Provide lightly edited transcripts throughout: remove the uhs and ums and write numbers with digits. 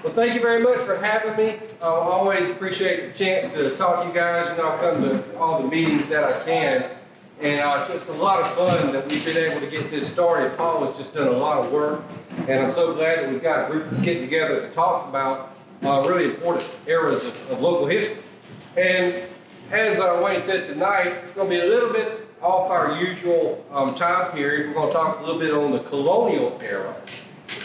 Well, thank you very much for having me. I always appreciate the chance to talk to you guys. You know, I come to all the meetings that I can. And it's just a lot of fun that we've been able to get this started. Paula's just done a lot of work. And I'm so glad that we've got a group that's getting together to talk about really important eras of local history. And as Wayne said tonight, it's going to be a little bit off our usual time period. We're going to talk a little bit on the colonial era.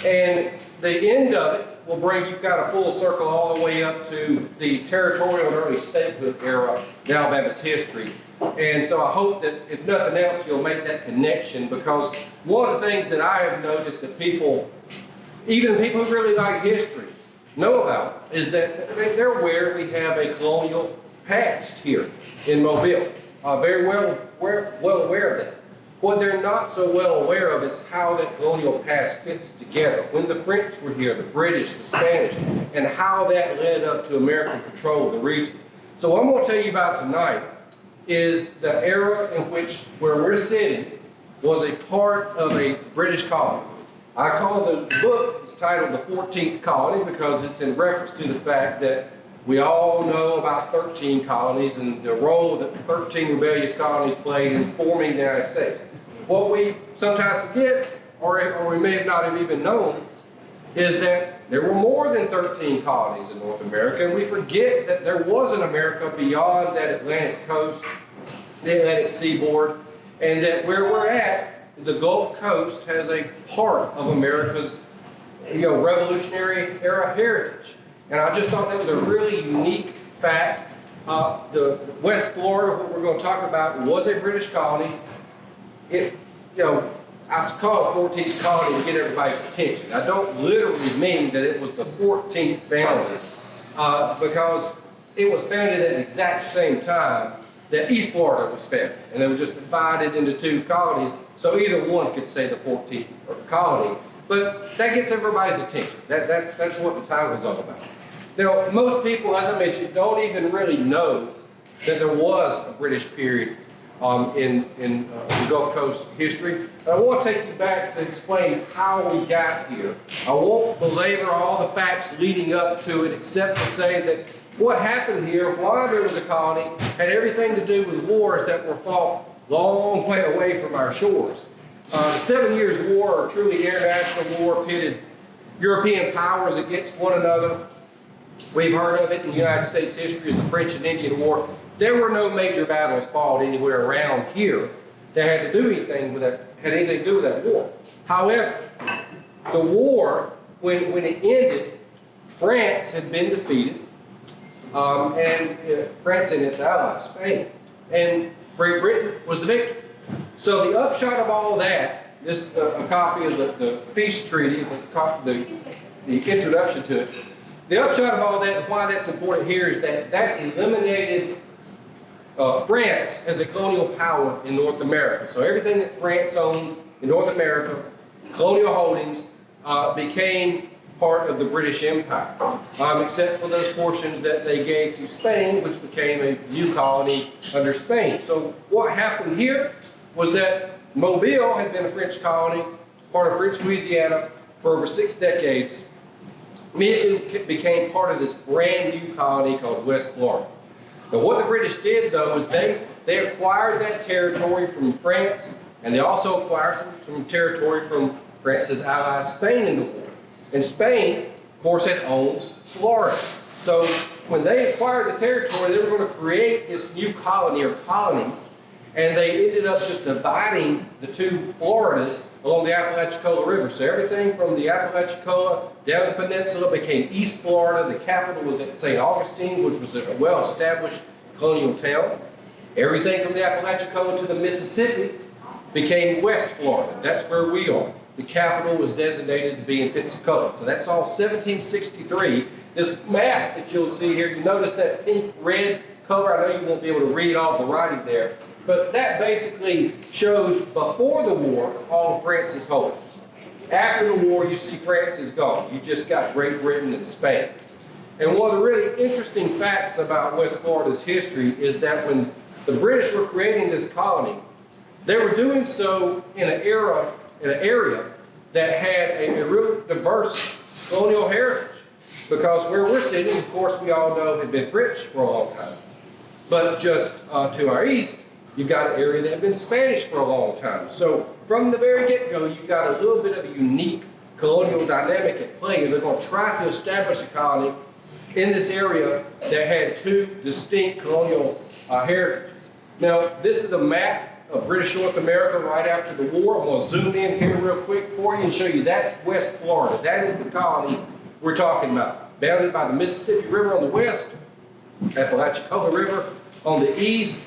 And the end of it will bring you kind of full circle all the way up to the territorial and early statehood era of Alabama's history. And so I hope that if nothing else, you'll make that connection, because one of the things that I have noticed that people, even people who really like history, know about is that they're aware we have a colonial past here in Mobile. Very well aware of that. What they're not so well aware of is how that colonial past fits together. When the French were here, the British, the Spanish, and how that led up to American control of the region. So what I'm going to tell you about tonight is the era in which where we're sitting was a part of a British colony. I call the book, it's titled The 14th Colony, because it's in reference to the fact that we all know about 13 colonies and the role that 13 rebellious colonies played in forming the United States. What we sometimes forget, or we may not have even known, is that there were more than 13 colonies in North America, and we forget that there was an America beyond that Atlantic coast, the Atlantic seaboard, and that where we're at, the Gulf Coast has a part of America's Revolutionary era heritage. And I just thought that was a really unique fact. The West Florida, what we're going to talk about, was a British colony. I call it 14th colony to get everybody's attention. I don't literally mean that it was the 14th family, because it was founded at the exact same time that East Florida was founded, and they were just divided into two colonies, so either one could say the 14th colony. But that gets everybody's attention. That's what the title is all about. Now, most people, as I mentioned, don't even really know that there was a British period in the Gulf Coast history. I want to take you back to explain how we got here. I won't belabor all the facts leading up to it, except to say that what happened here, why there was a colony, had everything to do with wars that were fought long way away from our shores. The 7 Years' War, a truly international war, pitted European powers against one another. We've heard of it in United States history as the French and Indian War. There were no major battles fought anywhere around here that had anything to do with that war. However, the war, when it ended, France had been defeated, and France and its allies, Spain, and Great Britain was the victor. So the upshot of all that, this a copy of the Peace Treaty, the introduction to it. The upshot of all that, and why that's important here, is that eliminated France as a colonial power in North America. So everything that France owned in North America, colonial holdings, became part of the British Empire, except for those portions that they gave to Spain, which became a new colony under Spain. So what happened here was that Mobile had been a French colony, part of French Louisiana, for over 6 decades. It became part of this brand new colony called West Florida. Now what the British did, though, is they acquired that territory from France, and they also acquired some territory from France's ally Spain in the war. And Spain, of course, had owned Florida. So when they acquired the territory, they were going to create this new colony or colonies, and they ended up just dividing the two Floridas along the Apalachicola River. So everything from the Apalachicola down the peninsula became East Florida. The capital was at St. Augustine, which was a well-established colonial town. Everything from the Apalachicola to the Mississippi became West Florida. That's where we are. The capital was designated to be in Pensacola. So that's all 1763. This map that you'll see here, you notice that pink, red color. I know you won't be able to read all the writing there, but that basically shows before the war all of France's holdings. After the war, you see France is gone. You just got Great Britain and Spain. And one of the really interesting facts about West Florida's history is that when the British were creating this colony, they were doing so in an area that had a real diverse colonial heritage. because where we're sitting, of course, we all know had been French for a long time. But just to our east, you've got an area that had been Spanish for a long time. So from the very get-go, you've got a little bit of a unique colonial dynamic at play, and they're going to try to establish a colony in this area that had two distinct colonial heritages. Now, this is a map of British North America right after the war. I'm going to zoom in here real quick for you and show you that's West Florida. That is the colony we're talking about. Bounded by the Mississippi River on the west, Apalachicola River on the east,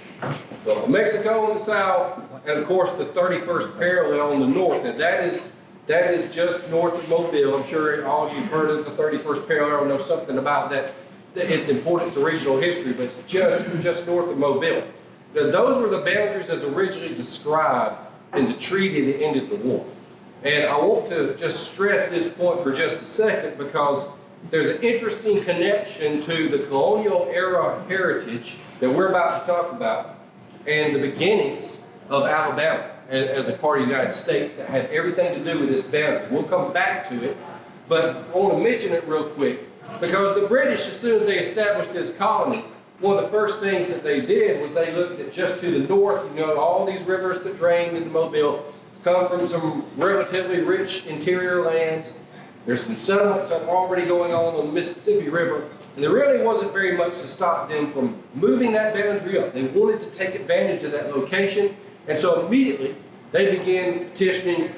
Gulf of Mexico on the south, and of course the 31st parallel on the north. Now that is just north of Mobile. I'm sure all of you've heard of the 31st parallel, know something about that, its importance to regional history, but it's just north of Mobile. Now those were the boundaries as originally described in the treaty that ended the war. And I want to just stress this point for just a second because there's an interesting connection to the colonial era heritage that we're about to talk about and the beginnings of Alabama as a part of the United States that had everything to do with this boundary. We'll come back to it, but I want to mention it real quick because the British, as soon as they established this colony, one of the first things that they did was they looked at just to the north, all these rivers that drain into Mobile come from some relatively rich interior lands. There's some settlements that are already going on the Mississippi River, and there really wasn't very much to stop them from moving that boundary up. They wanted to take advantage of that location, and so immediately they began petitioning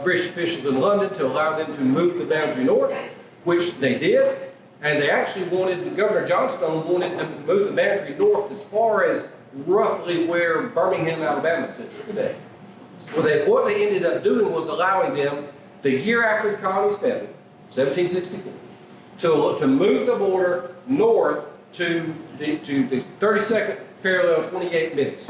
British officials in London to allow them to move the boundary north, which they did, and they actually wanted, Governor Johnstone wanted to move the boundary north as far as roughly where Birmingham, Alabama sits today. Well, what they ended up doing was allowing them, the year after the colony started, 1764, to move the border north to the 32nd parallel 28 minutes.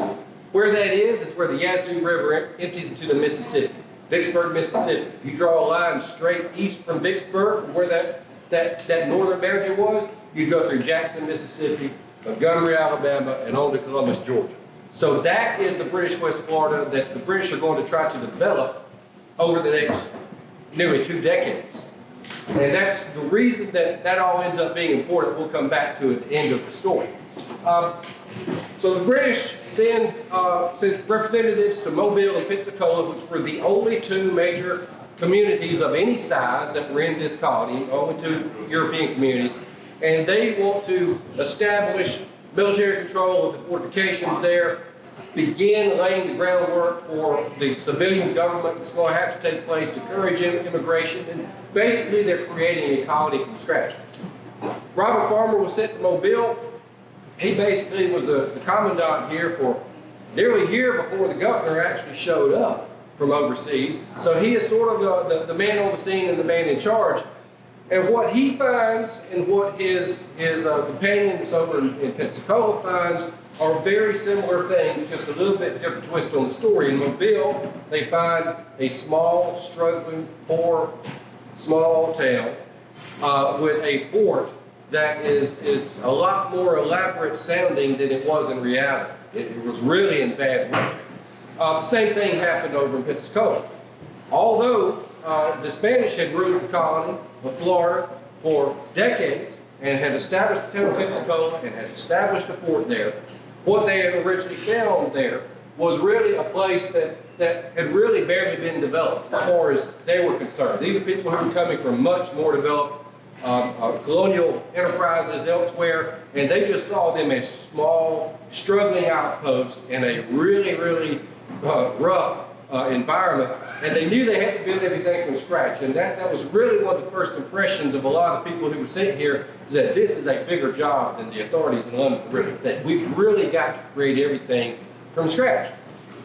Where that is where the Yazoo River empties into the Mississippi, Vicksburg, Mississippi. You draw a line straight east from Vicksburg, where that northern boundary was, you go through Jackson, Mississippi, Montgomery, Alabama, and on to Columbus, Georgia. So that is the British West Florida that the British are going to try to develop over the next nearly 2 decades. And that's the reason that all ends up being important. We'll come back to at the end of the story. So the British sent representatives to Mobile and Pensacola, which were the only 2 major communities of any size that were in this colony, only 2 European communities. And they want to establish military control of the fortifications there, begin laying the groundwork for the civilian government that's going to have to take place to encourage immigration, and basically they're creating a colony from scratch. Robert Farmer was sent to Mobile. He basically was the commandant here for nearly a year before the governor actually showed up from overseas. So he is sort of the man on the scene and the man in charge. And what he finds and what his companions over in Pensacola finds are very similar things, just a little bit different twist on the story. In Mobile, they find a small, struggling, poor, small town with a fort that is a lot more elaborate sounding than it was in reality. It was really in bad way. The same thing happened over in Pensacola. Although the Spanish had ruled the colony of Florida for decades and had established the town of Pensacola and had established a fort there, what they had originally found there was really a place that had really barely been developed as far as they were concerned. These are people who were coming from much more developed colonial enterprises elsewhere, and they just saw them as small, struggling outposts in a really, really rough environment, and they knew they had to build everything from scratch. And that was really one of the first impressions of a lot of people who were sent here, is that this is a bigger job than the authorities in London really think. We've really got to create everything from scratch.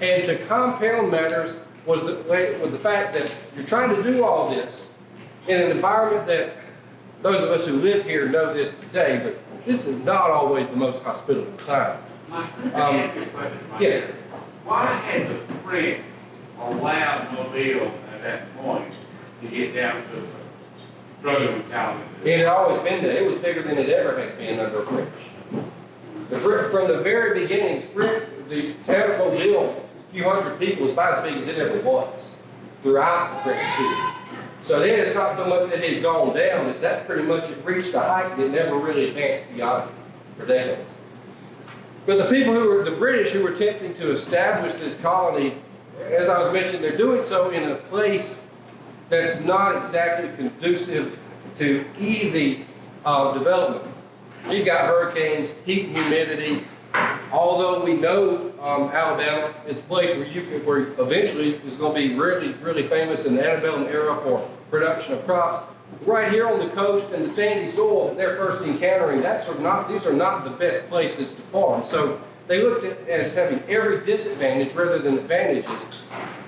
And to compound matters was the fact that you're trying to do all this in an environment that those of us who live here know this today, but this is not always the most hospitable climate. Yeah. Why had the French allowed Mobile at that point to get down to the drug mentality? It had always been there. It was bigger than it ever had been under French. From the very beginning, the town of Mobile, a few hundred people, was about as big as it ever was throughout the French period. So then it's not so much that it had gone down, it's that pretty much it reached a height that never really advanced beyond it for decades. But the people the British who were attempting to establish this colony, as I was mentioning, they're doing so in a place that's not exactly conducive to easy development. You got hurricanes, heat and humidity. Although we know Alabama is a place where eventually is going to be really, really famous in the antebellum era for production of crops. Right here on the coast and the sandy soil that they're first encountering, these are not the best places to farm. So they looked at it as having every disadvantage rather than advantages.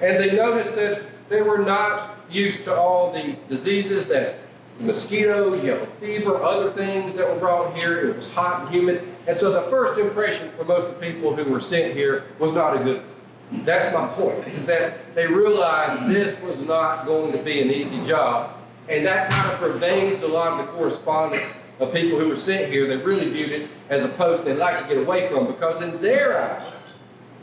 And they noticed that they were not used to all the diseases that mosquitoes, yellow fever, other things that were brought here. It was hot and humid. And so the first impression for most of the people who were sent here was not a good one. That's my point, is that they realized this was not going to be an easy job. And that kind of pervades a lot of the correspondence of people who were sent here. They really viewed it as a post they'd like to get away from, because in their eyes,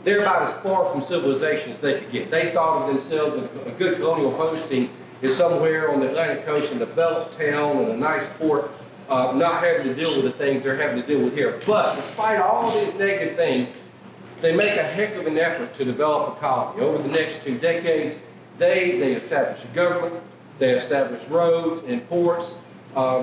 they're about as far from civilization as they could get. They thought of themselves as a good colonial posting is somewhere on the Atlantic coast in a developed town and a nice port, not having to deal with the things they're having to deal with here. But despite all these negative things, they make a heck of an effort to develop a colony. Over the next 2 decades, they establish a government, they establish roads and ports,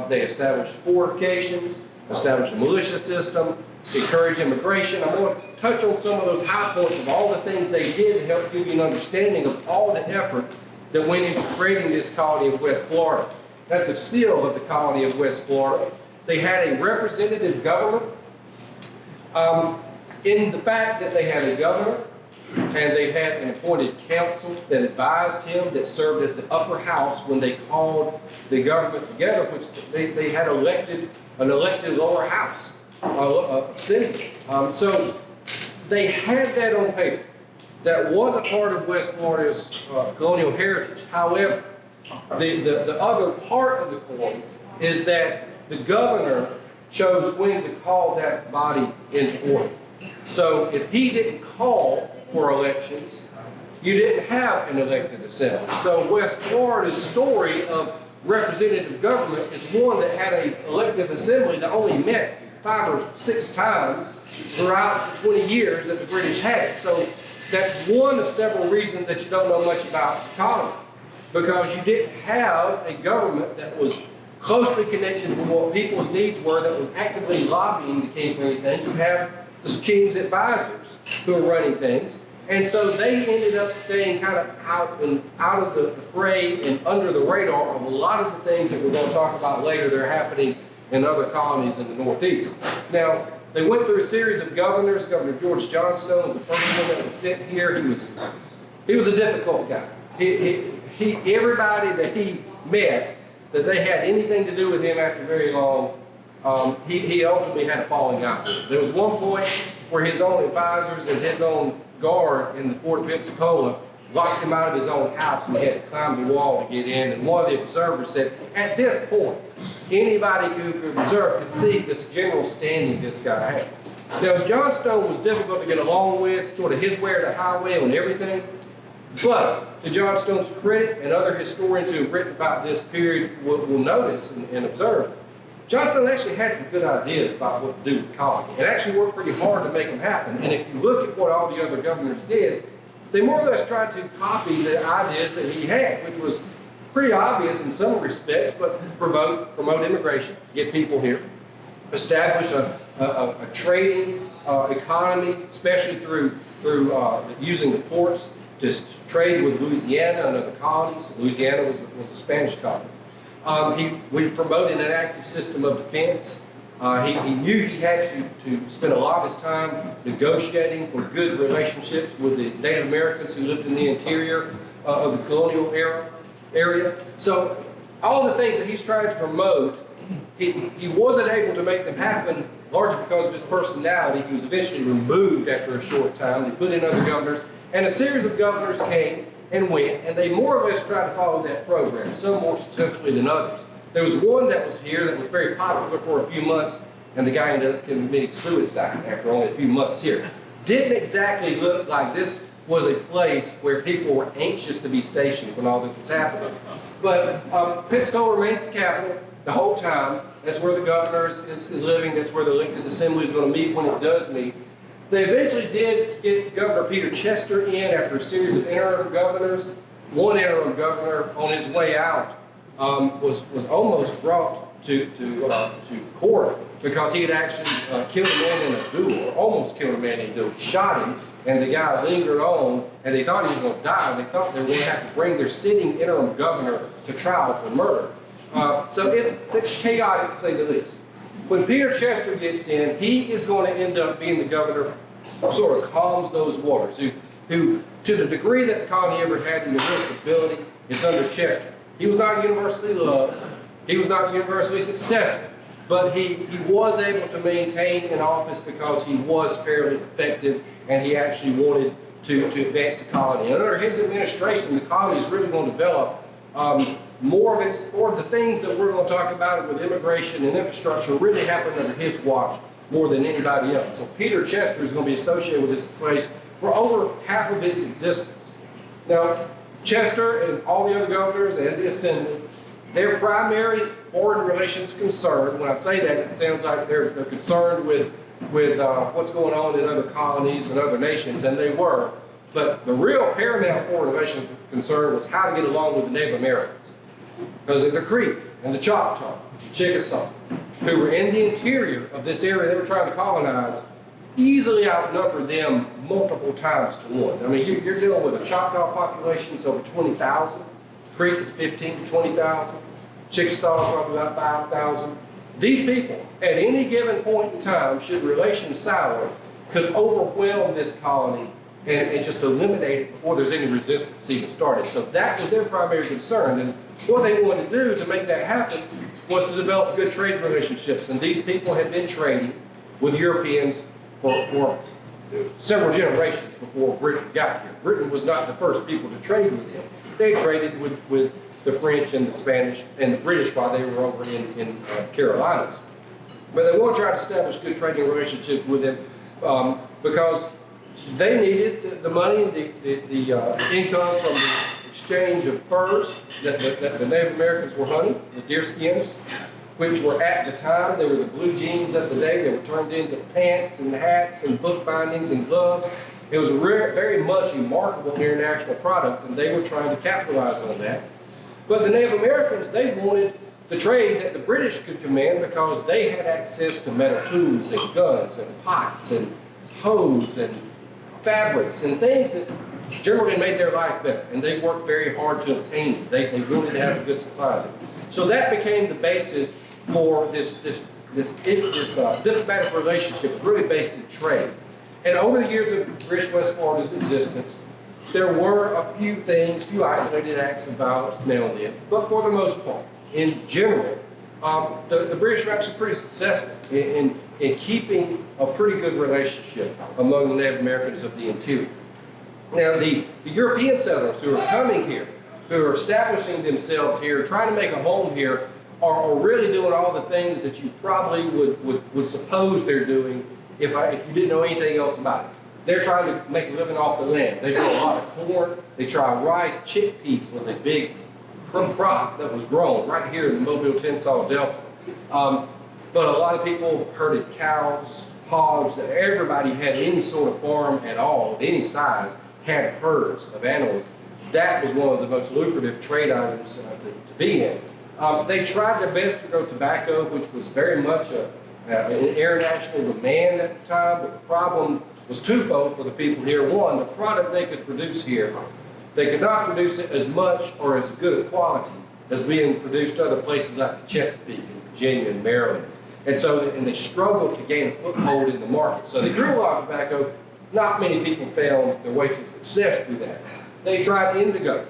they establish fortifications, establish a militia system, encourage immigration. I'm going to touch on some of those high points of all the things they did to help give you an understanding of all the effort that went into creating this colony of West Florida. That's the seal of the colony of West Florida. They had a representative government in the fact that they had a governor and they had an appointed council that advised him, that served as the upper house when they called the government together, which they had an elected lower house, Senate. So they had that on paper. That was a part of West Florida's colonial heritage. However, the other part of the coin is that the governor chose when to call that body into order. So if he didn't call for elections, you didn't have an elected assembly. So West Florida's story of representative government is one that had an elected assembly that only met 5 or 6 times throughout the 20 years that the British had it. So that's one of several reasons that you don't know much about the colony, because you didn't have a government that was closely connected with what people's needs were, that was actively lobbying the king for anything. You have the king's advisors who are running things. And so they ended up staying kind of out of the fray and under the radar of a lot of the things that we're going to talk about later that are happening in other colonies in the Northeast. Now, they went through a series of governors. Governor George Johnstone was the first one that was sent here. He was a difficult guy. Everybody that he met, that they had anything to do with him after very long, he ultimately had a falling out with him. There was one point where his own advisors and his own guard in the Fort of Pensacola locked him out of his own house, and he had to climb the wall to get in. And one of the observers said, at this point, anybody who could observe could see this general standing this guy had. Now, Johnstone was difficult to get along with, sort of his way or the highway on everything. But to Johnstone's credit, and other historians who have written about this period will notice and observe, Johnstone actually had some good ideas about what to do with the colony. It actually worked pretty hard to make them happen. And if you look at what all the other governors did, they more or less tried to copy the ideas that he had, which was pretty obvious in some respects, but promote immigration, get people here, establish a trading economy, especially through using the ports to trade with Louisiana and other colonies. Louisiana was a Spanish colony. We promoted an active system of defense. He knew he had to spend a lot of his time negotiating for good relationships with the Native Americans who lived in the interior of the colonial area. So all the things that he's trying to promote, he wasn't able to make them happen largely because of his personality. He was eventually removed after a short time. They put in other governors, and a series of governors came and went, and they more or less tried to follow that program, some more successfully than others. There was one that was here that was very popular for a few months, and the guy ended up committing suicide after only a few months here. Didn't exactly look like this was a place where people were anxious to be stationed when all this was happening. But Pensacola remains the capital the whole time. That's where the governor is living. That's where the elected assembly is going to meet when it does meet. They eventually did get Governor Peter Chester in after a series of interim governors. One interim governor on his way out was almost brought to court because he had actually killed a man in a duel, or almost killed a man in a duel. He shot him, and the guy lingered on, and they thought he was going to die, and they thought they were going to have to bring their sitting interim governor to trial for murder. So it's chaotic, to say the least. When Peter Chester gets in, he is going to end up being the governor who sort of calms those waters, who to the degree that the colony ever had any real stability, is under Chester. He was not universally loved, he was not universally successful, but he was able to maintain an office because he was fairly effective and he actually wanted to advance the colony. And under his administration, the colony is really going to develop more of the things that we're going to talk about with immigration and infrastructure really happened under his watch more than anybody else. So Peter Chester is going to be associated with this place for over half of its existence. Now, Chester and all the other governors and the assembly, their primary foreign relations concern, when I say that, it sounds like they're concerned with what's going on in other colonies and other nations, and they were. But the real paramount foreign relations concern was how to get along with the Native Americans. Because of the Creek and the Choctaw, the Chickasaw, who were in the interior of this area they were trying to colonize, easily outnumbered them multiple times to one. I mean, you're dealing with a Choctaw population that's over 20,000. Creek is 15 to 20,000. Chickasaw is probably about 5,000. These people, at any given point in time, should relations sour, could overwhelm this colony and just eliminate it before there's any resistance even started. So that was their primary concern. And what they wanted to do to make that happen was to develop good trade relationships. And these people had been trading with Europeans for several generations before Britain got here. Britain was not the first people to trade with them. They traded with the French and the Spanish and the British while they were over in Carolinas. But they want to try to establish good trading relationships with them because they needed the money and the income from the exchange of furs that the Native Americans were hunting, the deer skins, which were at the time, they were the blue jeans of the day. They were turned into pants and hats and book bindings and gloves. It was very much a marketable international product, and they were trying to capitalize on that. But the Native Americans, they wanted the trade that the British could command because they had access to metal tools and guns and pots and hoes and fabrics and things that generally made their life better, and they worked very hard to obtain it. They wanted to have a good supply of it. So that became the basis for this diplomatic relationship. It was really based in trade. And over the years of British West Florida's existence, there were a few isolated acts of violence now and then, but for the most part, in general, the British were actually pretty successful in keeping a pretty good relationship among the Native Americans of the interior. Now, the European settlers who are coming here, who are establishing themselves here, trying to make a home here, are really doing all the things that you probably would suppose they're doing if you didn't know anything else about it. They're trying to make a living off the land. They grow a lot of corn. They try rice. Chickpeas was a big crop that was grown right here in the Mobile-Tensaw Delta. But a lot of people herded cows, hogs. Everybody had any sort of farm at all, of any size, had herds of animals. That was one of the most lucrative trade items to be in. They tried their best to grow tobacco, which was very much an international demand at the time, but the problem was twofold for the people here. One, the product they could produce here, they could not produce it as much or as good a quality as being produced other places like the Chesapeake and Virginia and Maryland. And so they struggled to gain a foothold in the market. So they grew a lot of tobacco. Not many people found their way to success through that. They tried indigo,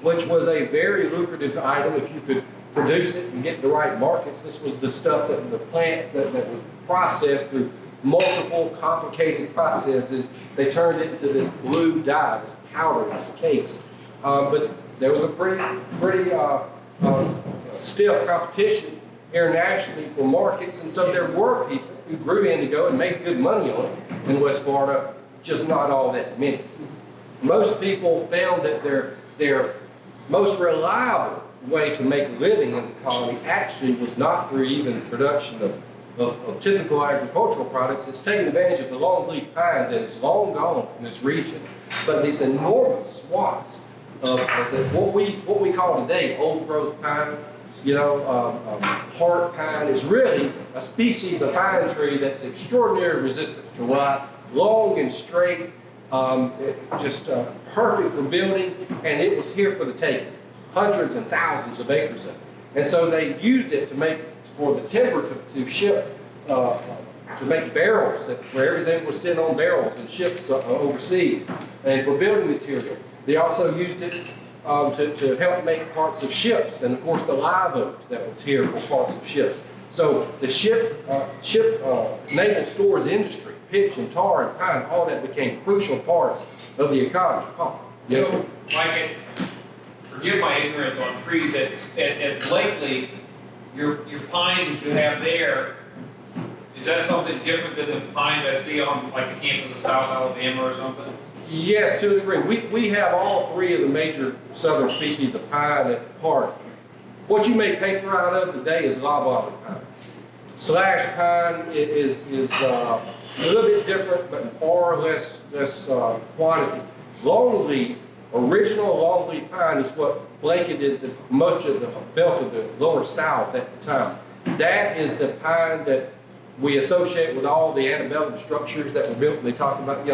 which was a very lucrative item if you could produce it and get the right markets. This was the stuff that the plants that was processed through multiple complicated processes. They turned it into this blue dye, this powder, these cakes. But there was a pretty stiff competition internationally for markets, and so there were people who grew indigo and made good money on it in West Florida, just not all that many. most people found that their most reliable way to make a living in the colony actually was not through even production of typical agricultural products. It's taking advantage of the longleaf pine that is long gone from this region, but these enormous swaths of what we call today old growth pine, heart pine is really a species of pine tree that's extraordinarily resistant to rot, long and straight, just perfect for building, and it was here for the taking. Hundreds and thousands of acres of it. And so they used it to make, for the timber to ship, to make barrels, where everything was sent on barrels and ships overseas, and for building material. They also used it to help make parts of ships, and of course the live oak that was here for parts of ships. So the ship naval stores industry, pitch and tar and pine, all that became crucial parts of the economy. So, forgive my ignorance on trees, at Blakely, your pines that you have there, is that something different than the pines I see on like the campus of South Alabama or something? Yes, to a degree. We have all three of the major southern species of pine at the park. What you make paper out of today is loblolly pine. Slash pine is a little bit different, but in far less quantity. Longleaf, original longleaf pine is what blanketed most of the belt of the lower south at the time. That is the pine that we associate with all the antebellum structures that were built. They talk about,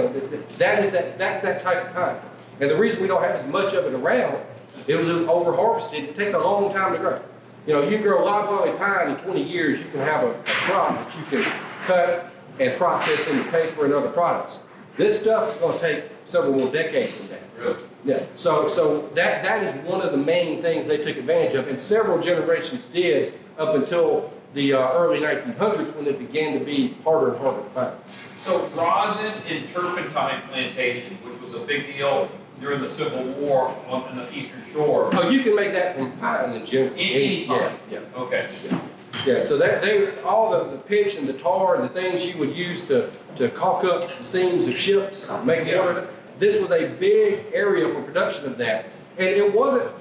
that's that type of pine. And the reason we don't have as much of it around, it was over harvested. It takes a long time to grow. You grow loblolly pine in 20 years, you can have a crop that you can cut and process into paper and other products. This stuff is going to take several more decades than that. Really? Yeah. So that is one of the main things they took advantage of, and several generations did up until the early 1900s when it began to be harder and harder to find. So rosin and turpentine plantation, which was a big deal during the Civil War on the Eastern Shore. Oh, you can make that from pine in general. Any pine? Yeah. Okay. Yeah, so all the pitch and the tar and the things you would use to caulk up the seams of ships, make water. This was a big area for production of that. And it wasn't,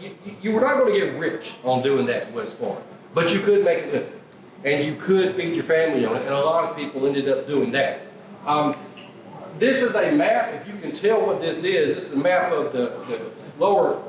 you were not going to get rich on doing that in West Florida, but you could make a living. And you could feed your family on it, and a lot of people ended up doing that. This is a map, if you can tell what this is a map of the lower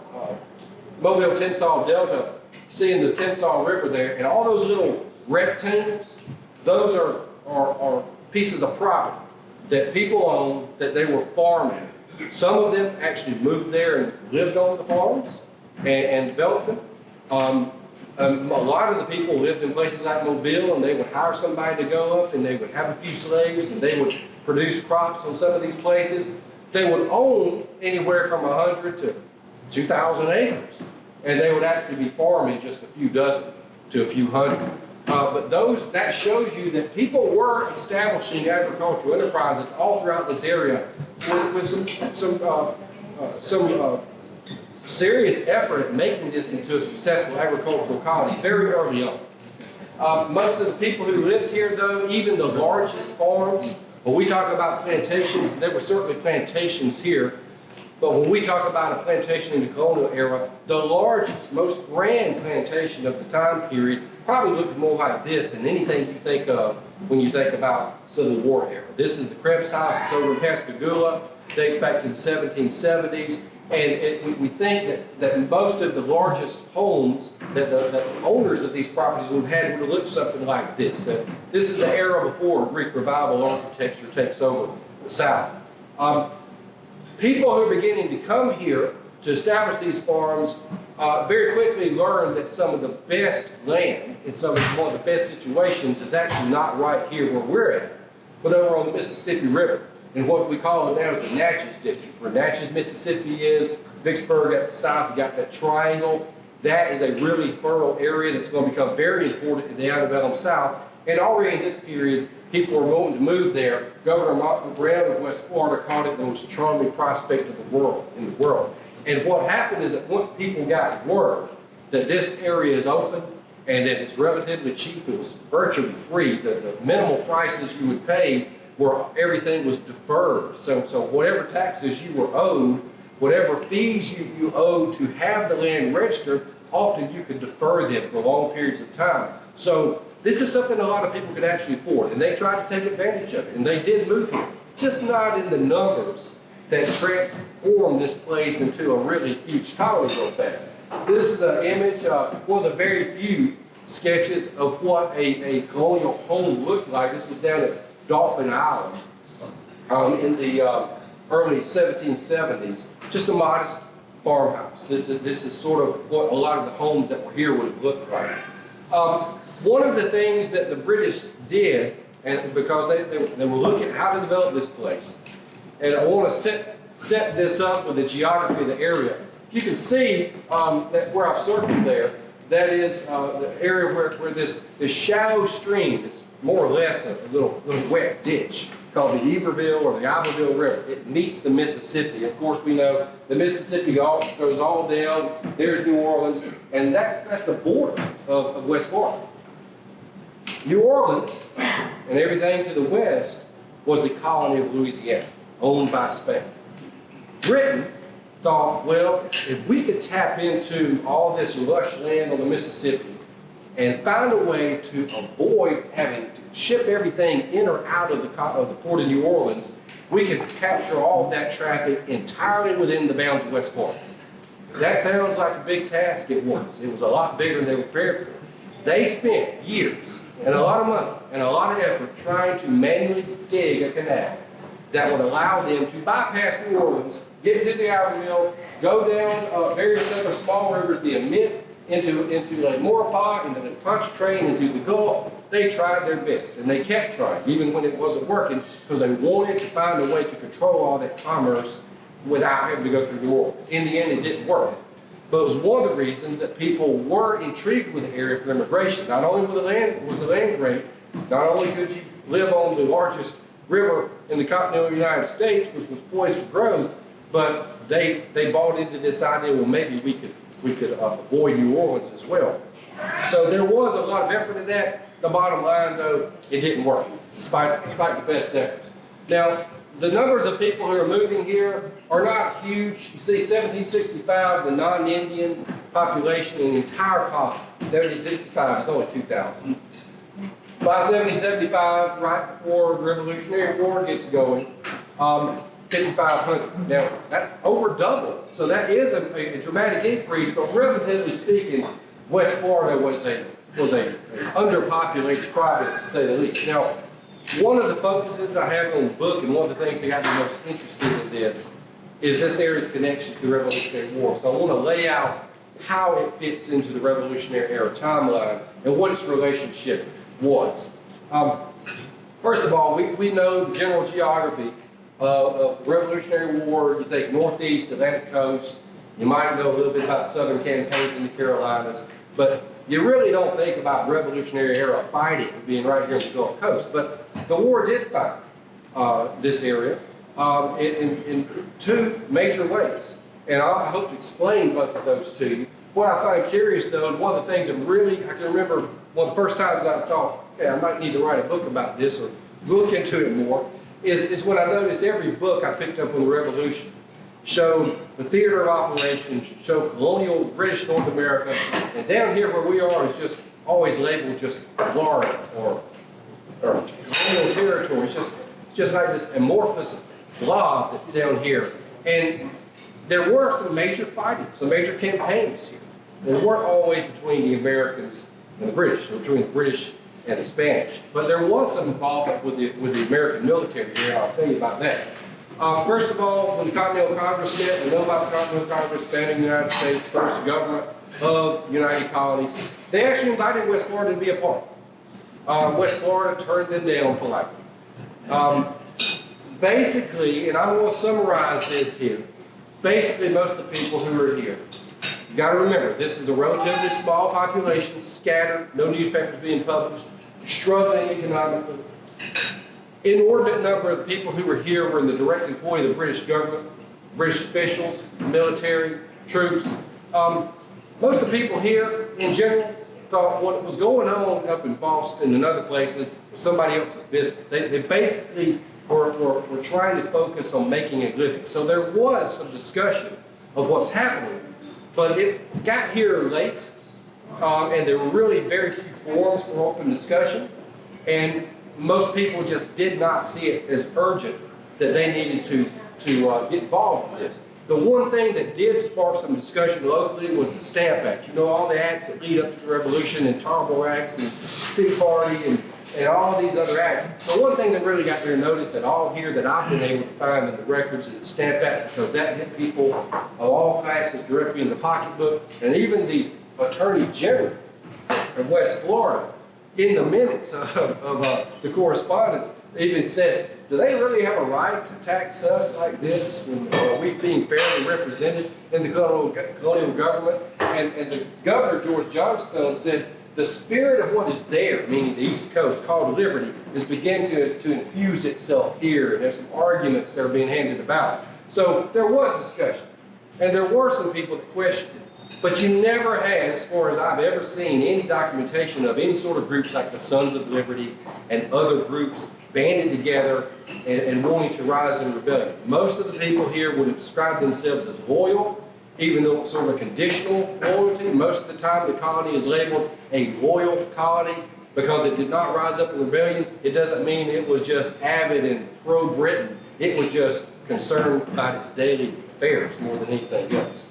Mobile Tensas Delta, seeing the Tensas River there, and all those little rectangles, those are pieces of property that people own that they were farming. Some of them actually moved there and lived on the farms and developed them. A lot of the people lived in places like Mobile, and they would hire somebody to go up, and they would have a few slaves, and they would produce crops on some of these places. They would own anywhere from 100 to 2,000 acres, and they would actually be farming just a few dozen to a few hundred. But that shows you that people were establishing agricultural enterprises all throughout this area with some serious effort at making this into a successful agricultural colony very early on. Most of the people who lived here, though, even the largest farms, when we talk about plantations, there were certainly plantations here, but when we talk about a plantation in the colonial era, the largest, most grand plantation of the time period probably looked more like this than anything you think of when you think about Civil War era. This is the Krebs House. It's over in Pascagoula. It dates back to the 1770s. And we think that most of the largest homes that the owners of these properties would have had would have looked something like this. That this is the era before Greek Revival architecture takes over the South. People who are beginning to come here to establish these farms very quickly learned that some of the best land in one of the best situations is actually not right here where we're at, but over on the Mississippi River. And what we call it now is the Natchez District, where Natchez, Mississippi is, Vicksburg at the south, you got that triangle. That is a really fertile area that's going to become very important in the antebellum South. And already in this period, people were wanting to move there. Governor Montgomery Brown of West Florida called it the most charming prospect in the world. And what happened is that once people got word that this area is open and that it's relatively cheap, it was virtually free, the minimal prices you would pay where everything was deferred. So whatever taxes you were owed whatever fees you owe to have the land registered, often you could defer them for long periods of time. So this is something a lot of people could actually afford, and they tried to take advantage of it, and they did move here, just not in the numbers that transformed this place into a really huge colony real fast. This is an image, one of the very few sketches of what a colonial home looked like. This was down at Dolphin Island in the early 1770s. Just a modest farmhouse. This is sort of what a lot of the homes that were here would have looked like. One of the things that the British did, and because they were looking at how to develop this place, and I want to set this up with the geography of the area. You can see that where I've circled there, that is the area where this shallow stream, it's more or less a little wet ditch called the Iberville or the Iberville River. It meets the Mississippi. Of course, we know the Mississippi goes all down. There's New Orleans, and that's the border of West Florida. New Orleans and everything to the west was the colony of Louisiana, owned by Spain. Britain thought, well, if we could tap into all this lush land on the Mississippi and find a way to avoid having to ship everything in or out of the port of New Orleans, we could capture all of that traffic entirely within the bounds of West Florida. That sounds like a big task. It was. It was a lot bigger than they were prepared for. They spent years and a lot of money and a lot of effort trying to manually dig a canal that would allow them to bypass New Orleans, get to the Iberville, go down various other small rivers, the Emmet, into Lake Maurepas, into the Pontchartrain, into the Gulf. They tried their best, and they kept trying, even when it wasn't working, because they wanted to find a way to control all that commerce without having to go through New Orleans. In the end, it didn't work. But it was one of the reasons that people were intrigued with the area for immigration. Not only was the land great, not only could you live on the largest river in the continental United States, which was poised for growth, but they bought into this idea, well, maybe we could avoid New Orleans as well. So there was a lot of effort in that. The bottom line, though, it didn't work, despite the best efforts. Now, the numbers of people who are moving here are not huge. You see, 1765, the non-Indian population in the entire colony, 1765 is only 2,000. By 1775, right before the Revolutionary War gets going, 5,500. Now, that's over double. So that is a dramatic increase, but relatively speaking, West Florida was a underpopulated province, to say the least. Now, one of the focuses I have on the book, and one of the things that got me most interested in this, is this area's connection to the Revolutionary War. So I want to lay out how it fits into the Revolutionary era timeline and what its relationship was. First of all, we know the general geography of the Revolutionary War. You take northeast Atlantic coast, you might know a little bit about southern campaigns in the Carolinas, but you really don't think about Revolutionary era fighting being right here in the Gulf Coast. But the war did fight this area in two major ways. And I hope to explain both of those to you. What I find curious, though, and one of the things that really, I can remember one of the first times I thought, okay, I might need to write a book about this or look into it more, is when I noticed every book I picked up on the Revolution showed the theater of operations, showed colonial British North America, and down here where we are is just always labeled just Florida or colonial territory. It's just like this amorphous blob that's down here. And there were some major fighting, some major campaigns here. They weren't always between the Americans and the British, between the British and the Spanish. But there was some involvement with the American military here, and I'll tell you about that. First of all, when the Continental Congress met, we know about the Continental Congress founding the United States, first government of the United Colonies. They actually invited West Florida to be a part. West Florida turned them down politely. Basically, and I'm going to summarize this here, basically most of the people who are here, you got to remember, this is a relatively small population, scattered, no newspapers being published, struggling economically. Inordinate number of the people who were here were in the direct employ of the British government, British officials, military, troops. Most of the people here, in general, thought what was going on up in Boston and other places was somebody else's business. They basically were trying to focus on making a living. So there was some discussion of what's happening, but it got here late, and there were really very few forums for open discussion, and most people just did not see it as urgent that they needed to get involved in this. The one thing that did spark some discussion locally was the Stamp Act. You know, all the acts that lead up to the Revolution, and Terrible Acts, and Tea Party, and all of these other acts. The one thing that really got their notice at all here that I've been able to find in the records is the Stamp Act, because that hit people of all classes directly in the pocketbook, and even the Attorney General of West Florida, in the minutes of the correspondence, even said, do they really have a right to tax us like this when we've being fairly represented in the colonial government? And the governor, George Johnstone, said, the spirit of what is there, meaning the East Coast, called liberty, is beginning to infuse itself here, and there's some arguments that are being handed about. So there was discussion, and there were some people that questioned it. But you never had, as far as I've ever seen, any documentation of any sort of groups like the Sons of Liberty and other groups banded together and wanting to rise in rebellion. Most of the people here would have described themselves as loyal, even though it's sort of a conditional loyalty. Most of the time the colony is labeled a loyal colony because it did not rise up in rebellion. It doesn't mean it was just avid and pro-Britain. It was just concerned about its daily affairs more than anything else.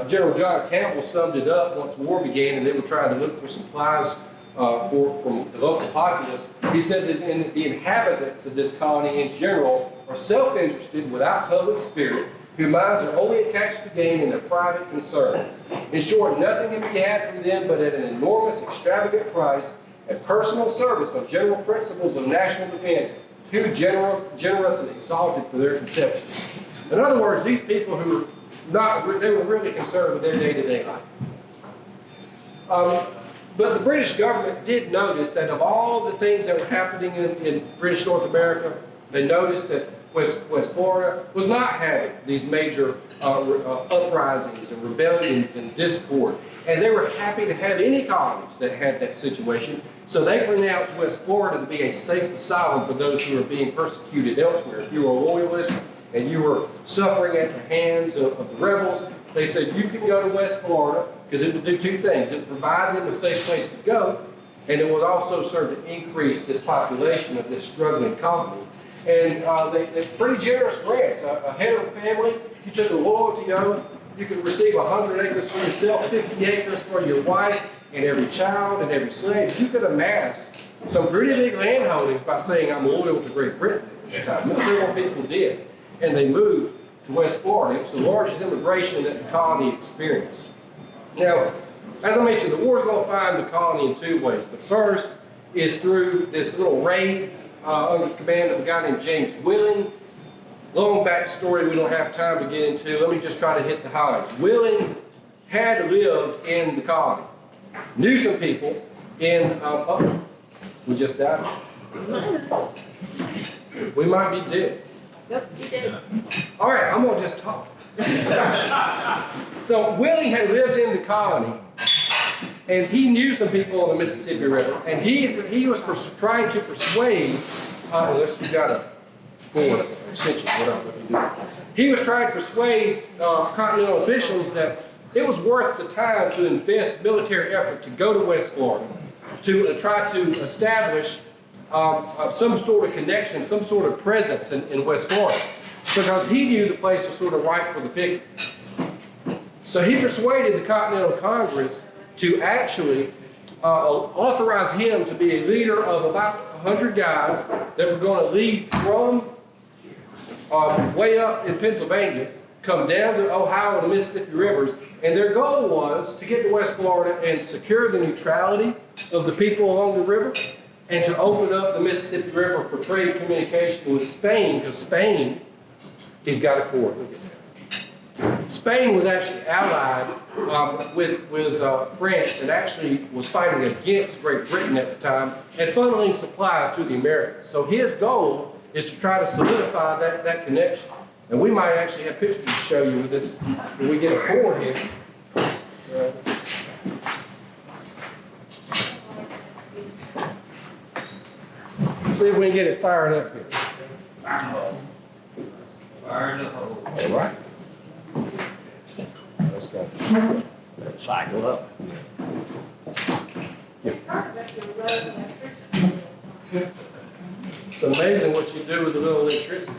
General John Campbell summed it up once war began and they were trying to look for supplies from the local populace. He said that the inhabitants of this colony in general are self-interested without public spirit, whose minds are only attached to gain in their private concerns. In short, nothing can be had from them but at an enormous, extravagant price and personal service on general principles of national defense, too generous and exalted for their conception. In other words, these people who were they were really concerned with their day-to-day life. But the British government did notice that of all the things that were happening in British North America, they noticed that West Florida was not having these major uprisings and rebellions and discord. And they were happy to have any colonies that had that situation. So they pronounced West Florida to be a safe asylum for those who were being persecuted elsewhere. If you were a loyalist and you were suffering at the hands of the rebels, they said you can go to West Florida because it would do two things. It would provide them a safe place to go, and it would also serve to increase this population of this struggling colony. And they're pretty generous grants. A head of a family, if you took a loyalty oath, you could receive 100 acres for yourself, 50 acres for your wife, and every child and every slave. You could amass some pretty big land holdings by saying I'm loyal to Great Britain at this time. That's what people did. And they moved to West Florida. It was the largest immigration that the colony experienced. Now, as I mentioned, the war is going to find the colony in two ways. The first is through this little raid under the command of a guy named James Willing. Long backstory we don't have time to get into. Let me just try to hit the highlights. Willing had lived in the colony. Knew some people in, we just died. We might be dead. Yep, you did. All right, I'm gonna just talk. So Willie had lived in the colony, and he knew some people on the Mississippi River, and he was trying to persuade, unless you got a board or extension, whatever you do. He was trying to persuade continental officials that it was worth the time to invest military effort to go to West Florida, to try to establish some sort of connection, some sort of presence in West Florida, because he knew the place was sort of ripe for the picking. So he persuaded the Continental Congress to actually authorize him to be a leader of about 100 guys that were going to leave from way up in Pennsylvania, come down to Ohio and the Mississippi rivers, and their goal was to get to West Florida and secure the neutrality of the people along the river, and to open up the Mississippi River for trade communication with Spain, because Spain, he's got a cord, look at that. Spain was actually allied with France and actually was fighting against Great Britain at the time and funneling supplies to the Americans. So his goal is to try to solidify that connection. And we might actually have pictures to show you with this when we get a cord here. So, see if we can get it fired up here. Fire in the hole. All right. Let's go. Let's cycle up. It's amazing what you do with a little electricity.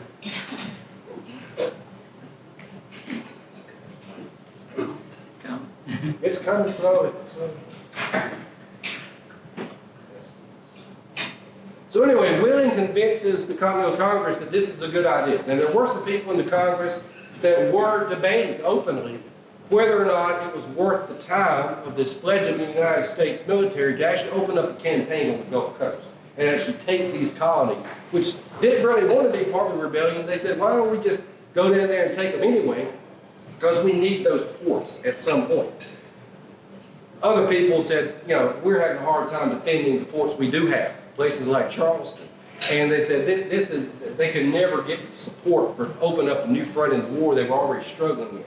It's coming slowly. So anyway, Willing convinces the Continental Congress that this is a good idea. And there were some people in the Congress that were debating openly whether or not it was worth the time of this fledgling United States military to actually open up the campaign on the Gulf Coast and actually take these colonies, which didn't really want to be part of the rebellion. They said, why don't we just go down there and take them anyway, because we need those ports at some point. Other people said, you know, we're having a hard time defending the ports we do have, places like Charleston. And they said they could never get support for opening up a new front in the war they were already struggling with.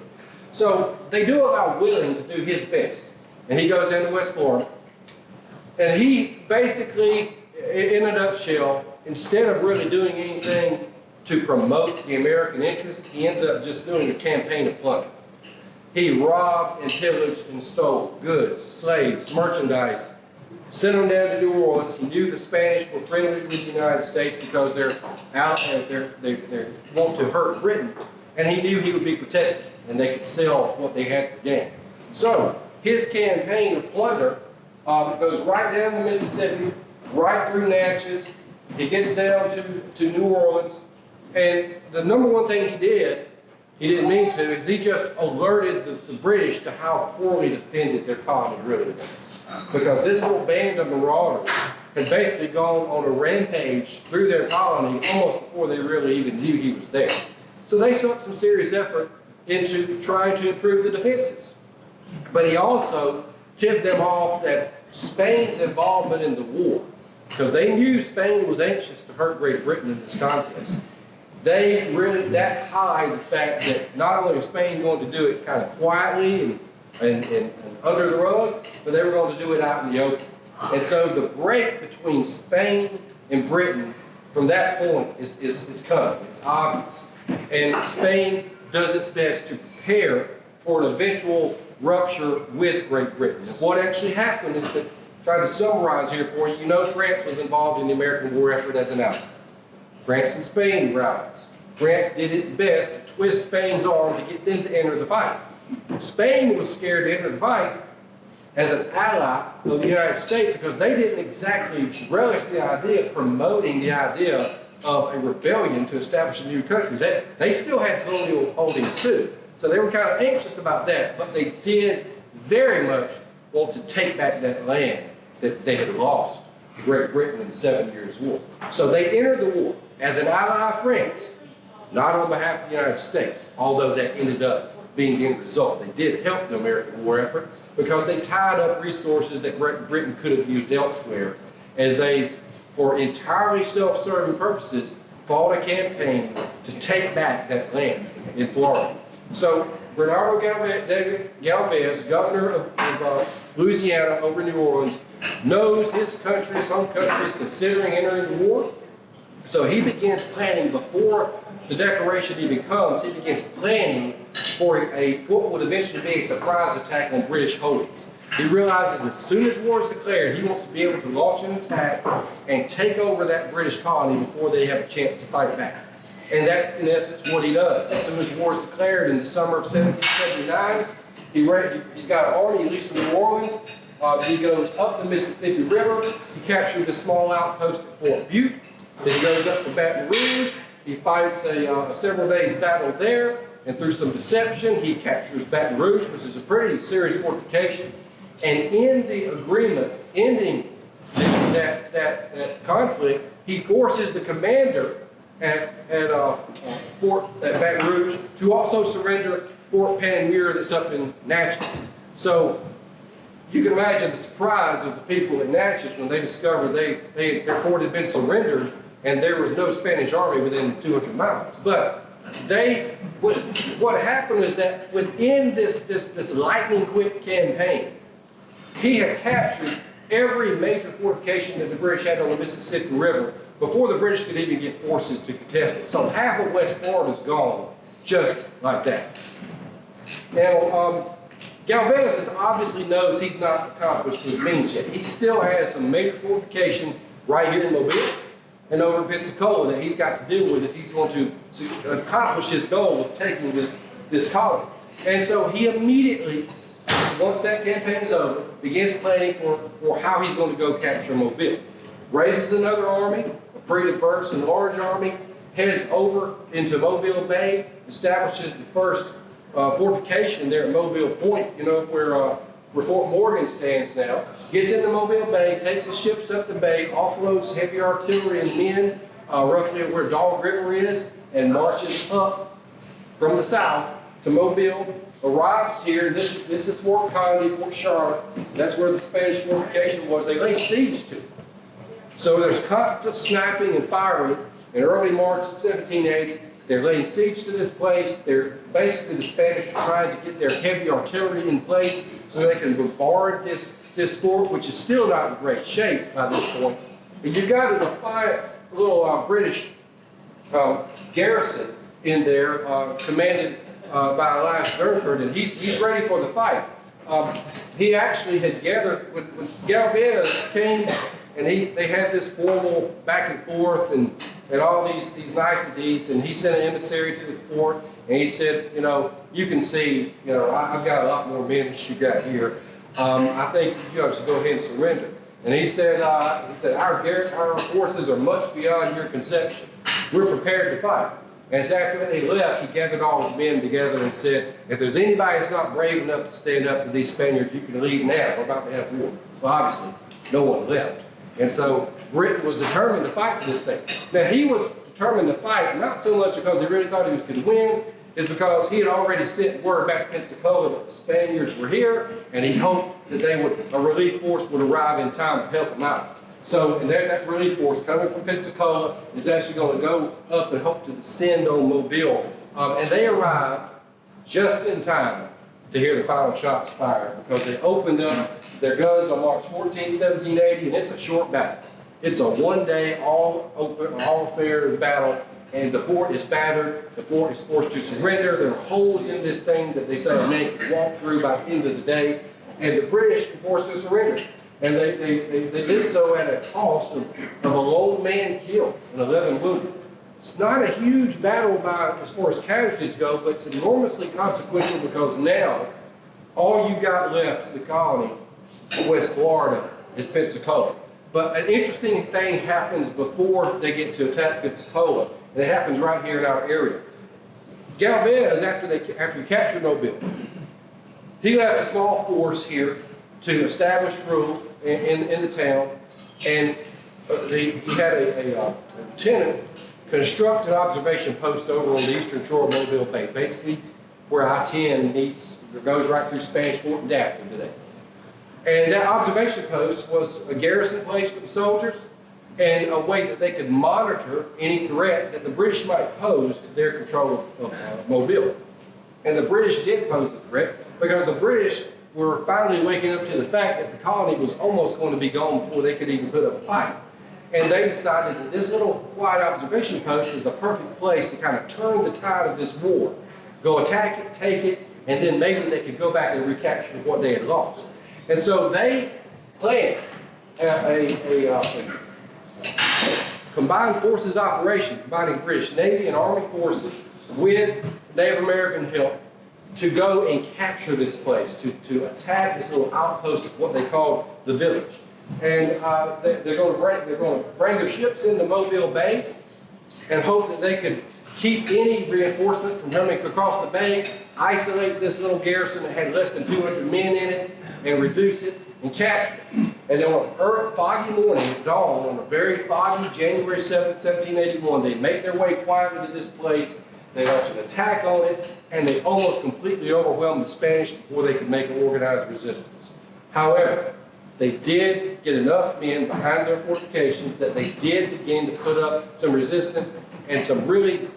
So they do allow Willing to do his best. And he goes down to West Florida. And he basically, in a nutshell, instead of really doing anything to promote the American interest, he ends up just doing a campaign of plunder. He robbed and pillaged and stole goods, slaves, merchandise, sent them down to New Orleans. He knew the Spanish were friendly with the United States because they want to hurt Britain. And he knew he would be protected and they could sell what they had to gain. So his campaign of plunder goes right down the Mississippi, right through Natchez. He gets down to New Orleans. And the number one thing he did, he didn't mean to, is he just alerted the British to how poorly defended their colony really was. Because this whole band of marauders had basically gone on a rampage through their colony almost before they really even knew he was there. So they sunk some serious effort into trying to improve the defenses. But he also tipped them off that Spain's involvement in the war, because they knew Spain was anxious to hurt Great Britain in this contest. They really that high the fact that not only was Spain going to do it kind of quietly and under the rug, but they were going to do it out in the open. And so the break between Spain and Britain from that point is coming. It's obvious. And Spain does its best to prepare for an eventual rupture with Great Britain. And what actually happened is that, try to summarize here for you, you know France was involved in the American war effort as an ally. France and Spain were allies. France did its best to twist Spain's arm to get them to enter the fight. Spain was scared to enter the fight as an ally of the United States because they didn't exactly relish the idea of promoting the idea of a rebellion to establish a new country. They still had colonial holdings too. So they were kind of anxious about that, but they did very much want to take back that land that they had lost to Great Britain in the 7 Years' War. So they entered the war as an ally of France, not on behalf of the United States, although that ended up being the end result. They did help the American war effort because they tied up resources that Great Britain could have used elsewhere as they, for entirely self-serving purposes, fought a campaign to take back that land in Florida. So Bernardo Galvez, governor of Louisiana over New Orleans, knows his country, his home country, is considering entering the war. So he begins planning before the declaration even comes. He begins planning for what would eventually be a surprise attack on British holdings. He realizes as soon as war is declared, he wants to be able to launch an attack and take over that British colony before they have a chance to fight back. And that's, in essence, what he does. As soon as war is declared in the summer of 1779, he's got an army, he leaves from New Orleans. He goes up the Mississippi River. He captures a small outpost at Fort Butte. Then he goes up to Baton Rouge. He fights a several days battle there. And through some deception, he captures Baton Rouge, which is a pretty serious fortification. And in the agreement ending that conflict, he forces the commander at Baton Rouge to also surrender Fort Panmure that's up in Natchez. So you can imagine the surprise of the people in Natchez when they discovered their fort had been surrendered and there was no Spanish army within 200 miles. But what happened is that within this lightning quick campaign, he had captured every major fortification that the British had on the Mississippi River before the British could even get forces to contest it. So half of West Florida's gone just like that. Now, Galvez obviously knows he's not accomplished his means yet. He still has some major fortifications right here in Mobile and over in Pensacola that he's got to deal with if he's going to accomplish his goal of taking this colony. And so he immediately, once that campaign is over, begins planning for how he's going to go capture Mobile. Raises another army, a pretty diverse and large army, heads over into Mobile Bay, establishes the first fortification there at Mobile Point, you know, where Fort Morgan stands now. Gets into Mobile Bay, takes his ships up the bay, offloads heavy artillery and men roughly where Dog River is, and marches up from the south to Mobile, arrives here. This is Fort Conde, Fort Charlotte. That's where the Spanish fortification was. They lay siege to it. So there's constant sniping and firing. In early March of 1780, they're laying siege to this place. They're basically, the Spanish are trying to get their heavy artillery in place so they can bombard this fort, which is still not in great shape by this point. And you've got a defiant little British garrison in there, commanded by Elias Durnford, and he's ready for the fight. He actually had gathered, when Galvez came, and they had this formal back and forth and all these niceties, and he sent an emissary to the fort, and he said, you know, you can see, you know, I've got a lot more men than you got here. I think you ought to just go ahead and surrender. And he said our forces are much beyond your conception. We're prepared to fight. And so after they left, he gathered all his men together and said, if there's anybody that's not brave enough to stand up to these Spaniards, you can leave now. We're about to have war. Well, obviously, no one left. And so Britain was determined to fight for this thing. Now, he was determined to fight, not so much because he really thought he was going to win, is because he had already sent word back to Pensacola that the Spaniards were here, and he hoped that a relief force would arrive in time to help him out. So, and that relief force coming from Pensacola is actually going to go up and hope to descend on Mobile. And they arrived just in time to hear the final shots fired, because they opened up their guns on March 14, 1780, and it's a short battle. It's a one-day, all open, all fair battle, and the fort is battered. The fort is forced to surrender. There are holes in this thing that they say a man could walk through by the end of the day, and the British were forced to surrender. And they did so at a cost of a lone man killed and 11 wounded. It's not a huge battle as far as casualties go, but it's enormously consequential because now all you've got left in the colony of West Florida is Pensacola. But an interesting thing happens before they get to attack Pensacola, and it happens right here in our area. Galvez, after he captured Mobile, he left a small force here to establish rule in the town, and he had a lieutenant construct an observation post over on the eastern shore of Mobile Bay, basically where I-10 meets, goes right through Spanish Fort and Daphne today. And that observation post was a garrison place for the soldiers and a way that they could monitor any threat that the British might pose to their control of Mobile. And the British did pose a threat because the British were finally waking up to the fact that the colony was almost going to be gone before they could even put up a fight. And they decided that this little quiet observation post is a perfect place to kind of turn the tide of this war. Go attack it, take it, and then maybe they could go back and recapture what they had lost. And so they planned a combined forces operation, combining British Navy and Army forces with Native American help to go and capture this place, to attack this little outpost of what they called the village. And they're going to bring their ships into Mobile Bay and hope that they could keep any reinforcements from coming across the bay, isolate this little garrison that had less than 200 men in it, and reduce it and capture it. And then on a foggy morning at dawn, on a very foggy January 7th, 1781, they make their way quietly to this place. They launch an attack on it, and they almost completely overwhelm the Spanish before they could make an organized resistance. However, they did get enough men behind their fortifications that they did begin to put up some resistance, and some really,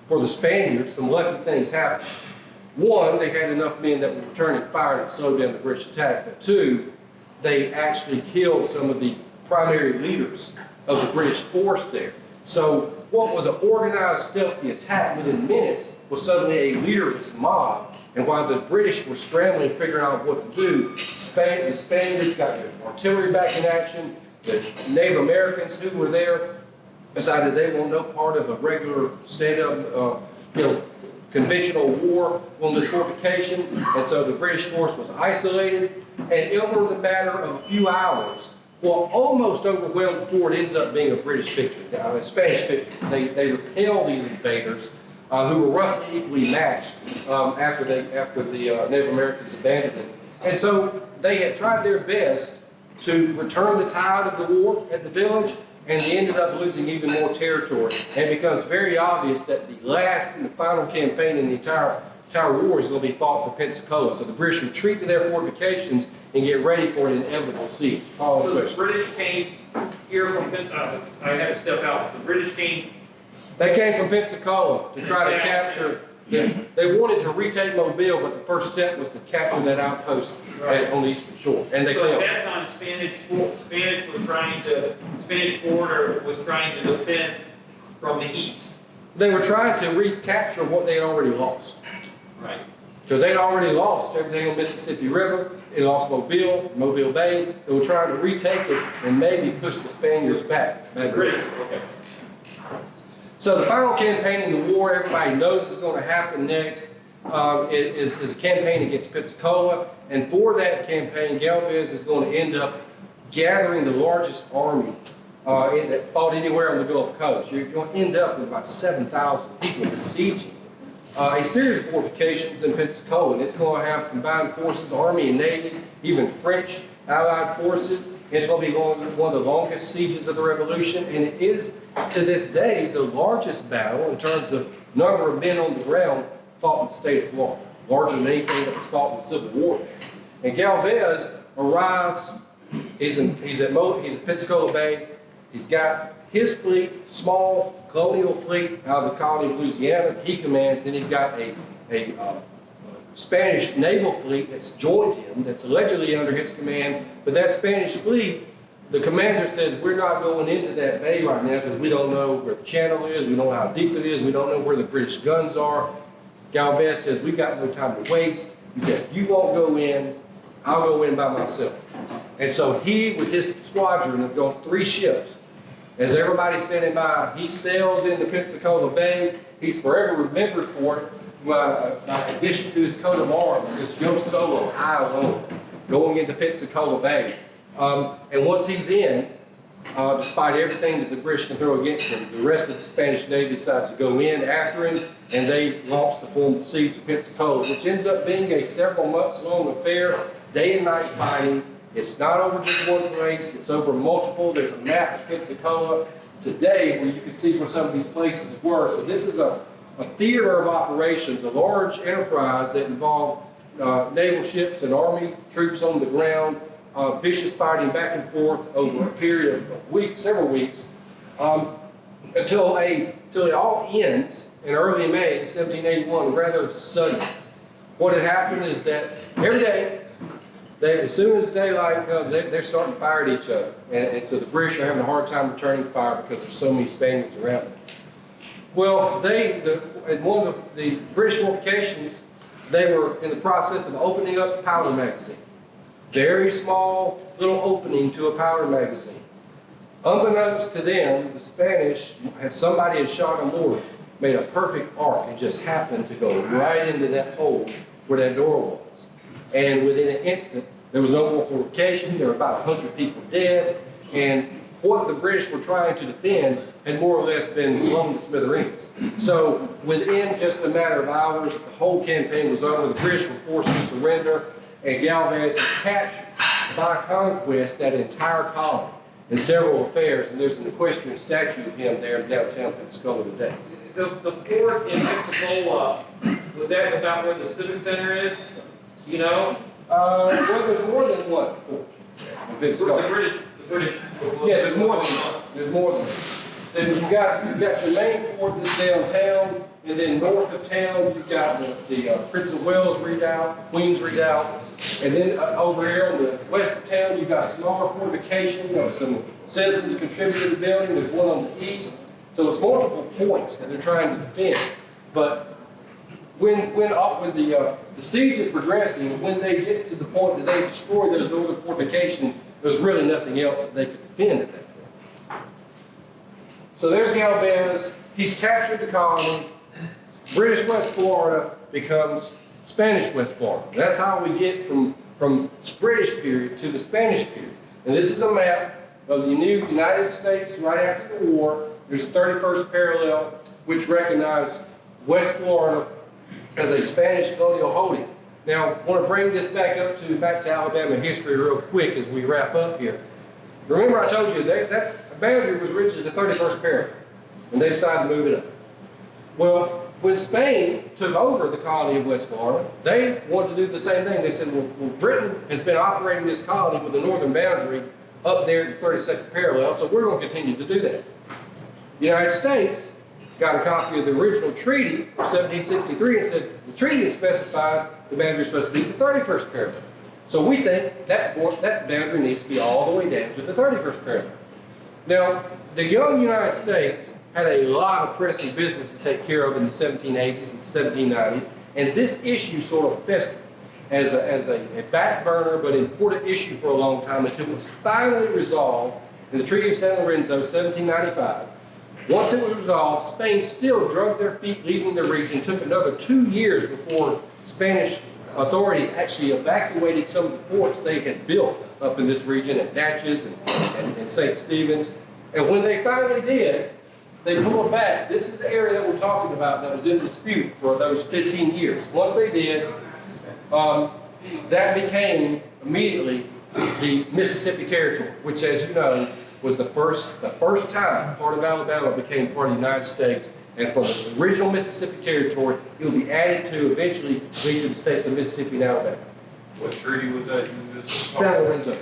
for the Spaniards, some lucky things happened. One, they had enough men that would return and fire and slow down the British attack. But two, they actually killed some of the primary leaders of the British force there. So what was an organized, stealthy attack within minutes was suddenly a leaderless mob. And while the British were scrambling, figuring out what to do, the Spaniards got their artillery back in action. The Native Americans who were there decided they want no part of a regular stand-up, conventional war on this fortification. And so the British force was isolated. And over the matter of a few hours, well, almost overwhelmed fort ends up being a British victory, a Spanish victory. They repel these invaders who were roughly equally matched after the Native Americans abandoned them. And so they had tried their best to return the tide of the war at the village, and they ended up losing even more territory. And it becomes very obvious that the last and the final campaign in the entire war is going to be fought for Pensacola. So the British retreat to their fortifications and get ready for an inevitable siege. Paula, So the question. British came here from, I had to step out, the British came. They came from Pensacola to try to capture. They wanted to retake Mobile, but the first step was to capture that outpost on the eastern shore, and they So failed. at that time, Spanish fort was trying to defend from the east. They were trying to recapture what they had already lost. Right. Because they had already lost everything on Mississippi River. They lost Mobile Bay. They were trying to retake it and maybe push the Spaniards back. British, okay. So the final campaign in the war, everybody knows is going to happen next, is a campaign against Pensacola. And for that campaign, Galvez is going to end up gathering the largest army that fought anywhere on the Gulf Coast. You're going to end up with about 7,000 people besieging a series of fortifications in Pensacola. And it's going to have combined forces, Army and Navy, even French Allied forces. It's going to be one of the longest sieges of the Revolution, and it is, to this day, the largest battle in terms of number of men on the ground fought in the state of Florida, larger than anything that was fought in the Civil War. And Galvez arrives, he's at Pensacola Bay. He's got his fleet, small colonial fleet out of the colony of Louisiana, he commands. Then he's got a Spanish naval fleet that's joined him, that's allegedly under his command. But that Spanish fleet, the commander says, we're not going into that bay right now because we don't know where the channel is, we don't know how deep it is, we don't know where the British guns are. Galvez says, we've got no time to waste. He said, you won't go in, I'll go in by myself. And so he, with his squadron of those 3 ships, as everybody's standing by, he sails into Pensacola Bay. He's forever remembered for it. In addition to his coat of arms, it's Yo Solo, I alone, going into Pensacola Bay. And once he's in, despite everything that the British can throw against him, the rest of the Spanish Navy decides to go in after him, and they launch the formal siege of Pensacola, which ends up being a several months long affair, day and night fighting. It's not over just one place, it's over multiple. There's a map of Pensacola today where you can see where some of these places were. So this is a theater of operations, a large enterprise that involved naval ships and army troops on the ground, vicious fighting back and forth over a period of weeks, several weeks, until it all ends in early May 1781, rather suddenly. What had happened is that every day, as soon as daylight comes, they're starting to fire at each other. And so the British are having a hard time returning fire because there's so many Spaniards around them. Well, at one of the British fortifications, they were in the process of opening up the powder magazine. Very small little opening to a powder magazine. Unbeknownst to them, the Spanish somebody had shot a mortar, made a perfect arc, and just happened to go right into that hole where that door was. And within an instant, there was no more fortification. There were about 100 people dead, and what the British were trying to defend had more or less been blown to smithereens. So within just a matter of hours, the whole campaign was over. The British were forced to surrender, and Galvez had captured by conquest that entire colony in several affairs, and there's an equestrian statue of him there in downtown Pensacola today. The fort in Pensacola, was that about where the Civic Center is? You know? Well, there's more than one fort in Pensacola. The British. Yeah, there's more than one. There's more than one. Then you've got your main fort that's downtown, and then north of town you've got the Prince of Wales Redoubt, Queen's Redoubt, and then over here on the west of town you've got smaller fortification, some citizens contributed to the building, there's one on the east. So it's multiple points that they're trying to defend. But when the siege is progressing, and when they get to the point that they destroy those northern fortifications, there's really nothing else that they could defend at that point. So there's Galvez. He's captured the colony. British West Florida becomes Spanish West Florida. That's how we get from the British period to the Spanish period. And this is a map of the new United States right after the war. There's a 31st parallel, which recognized West Florida as a Spanish colonial holding. Now, I want to bring this back to Alabama history real quick as we wrap up here. Remember I told you that boundary was originally the 31st parallel, and they decided to move it up. Well, when Spain took over the colony of West Florida, they wanted to do the same thing. They said, well, Britain has been operating this colony with the northern boundary up there at the 32nd parallel, so we're going to continue to do that. The United States got a copy of the original treaty of 1763 and said the treaty is specified the boundary is supposed to be the 31st parallel. So we think that boundary needs to be all the way down to the 31st parallel. Now, the young United States had a lot of pressing business to take care of in the 1780s and 1790s, and this issue sort of festered as a back burner but important issue for a long time until it was finally resolved in the Treaty of San Lorenzo, 1795. Once it was resolved, Spain still dragged their feet leaving the region. It took another 2 years before Spanish authorities actually evacuated some of the forts they had built up in this region at Natchez and St. Stephen's. And when they finally did, they pulled back. This is the area that we're talking about that was in dispute for those 15 years. Once they did, that became immediately the Mississippi Territory, which, as you know, was the first time part of Alabama became part of the United States. And from the original Mississippi Territory, it will be added to eventually lead to the states of Mississippi and Alabama. What treaty was that? San Lorenzo.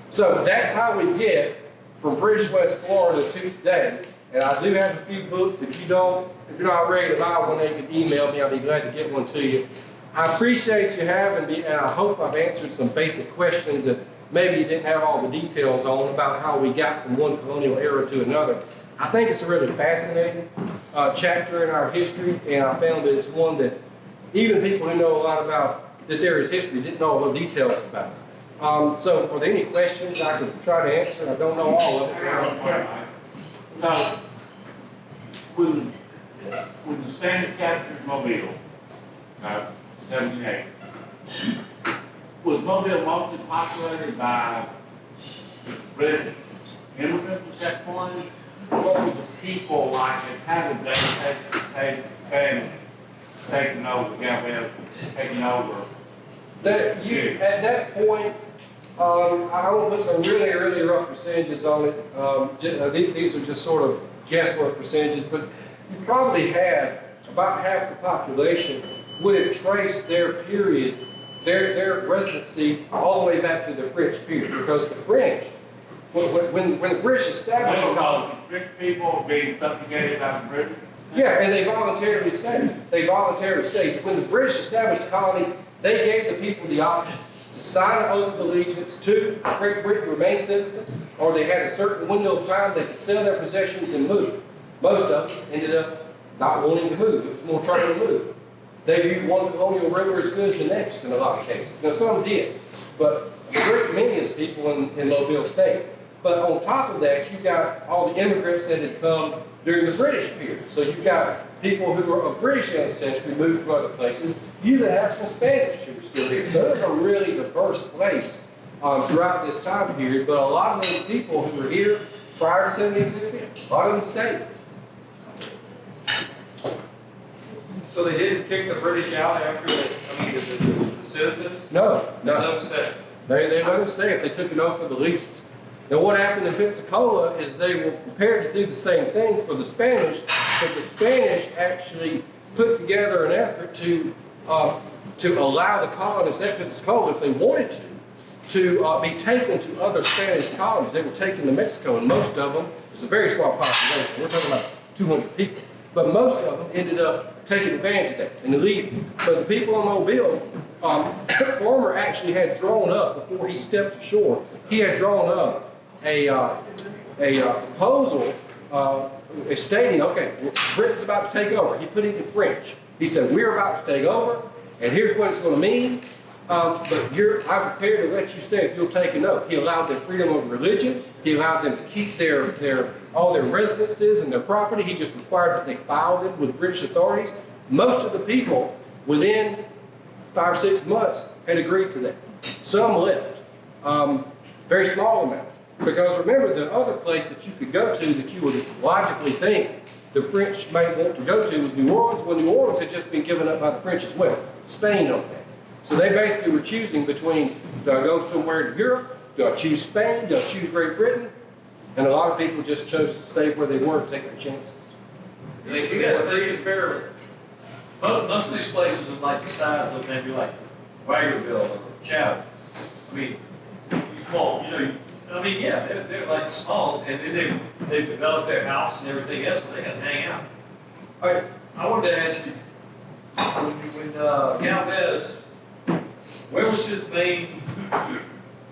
So that's how we get from British West Florida to today. And I do have a few books. If you're not ready to buy one, you can email me. I'll be glad to get one to you. I appreciate you having me, and I hope I've answered some basic questions that maybe you didn't have all the details on about how we got from one colonial era to another. I think it's a really fascinating chapter in our history, and I found that it's one that even people who know a lot about this area's history didn't know all the details about it. So are there any questions I could try to answer? I don't know all of it. So, when the Spanish captured Mobile, 1780, was Mobile mostly populated by British immigrants at that point? What were the people like, and how did they taking over, Galvez taking over? At that point, I will put some really, really rough percentages on it. These are just sort of guesswork percentages, but you probably had about half the population would have traced their period, their residency all the way back to the French period, because the French, when the British established the colony, Strict people being subjugated by the British? yeah, and they voluntarily stayed. When the British established the colony, they gave the people the option to sign an oath of allegiance to Great Britain, remain citizens, or they had a certain window of time they could sell their possessions and move. Most of them ended up not wanting to move. It was more trouble to move. They viewed one colonial ruler as good as the next in a lot of cases. Now some did, but a great many of the people in Mobile stayed. But on top of that, you've got all the immigrants that had come during the British period. So you've got people who were of British ancestry moved from other places. You even have some Spanish who were still here. So it was a really diverse place throughout this time period. But a lot of those people who were here prior to 1760, a lot of them stayed. So they didn't kick the British out after the citizens? No. Let them stay. They let them stay if they took an oath of allegiance. Now what happened in Pensacola is they were prepared to do the same thing for the Spanish, but the Spanish actually put together an effort to allow the colonists at Pensacola, if they wanted to be taken to other Spanish colonies. They were taken to Mexico, and most of them, it's a very small population, we're talking about 200 people, but most of them ended up taking advantage of that and leaving. But the people in Mobile, Farmer actually had drawn up, before he stepped ashore, he had drawn up a proposal stating, okay, Britain's about to take over. He put it in French. He said, we're about to take over, and here's what it's going to mean. But I'm prepared to let you stay if you'll take an oath. He allowed them freedom of religion. He allowed them to keep all their residences and their property. He just required that they file them with British authorities. Most of the people, within 5 or 6 months, had agreed to that. Some left. Very small amount. Because remember, the other place that you could go to that you would logically think the French might want to go to was New Orleans. Well, New Orleans had just been given up by the French as well. Spain owned that. So they basically were choosing between, do I go somewhere in Europe? Do I choose Spain? Do I choose Great Britain? And a lot of people just chose to stay where they were and take their chances. We got free and fair. Most of these places are like the size of maybe like Wagerville or Chatham. I mean, small, yeah, they're like small, and then they've developed their house and everything else, so they got to hang out. All right, I wanted to ask you, when Galvez, where was his main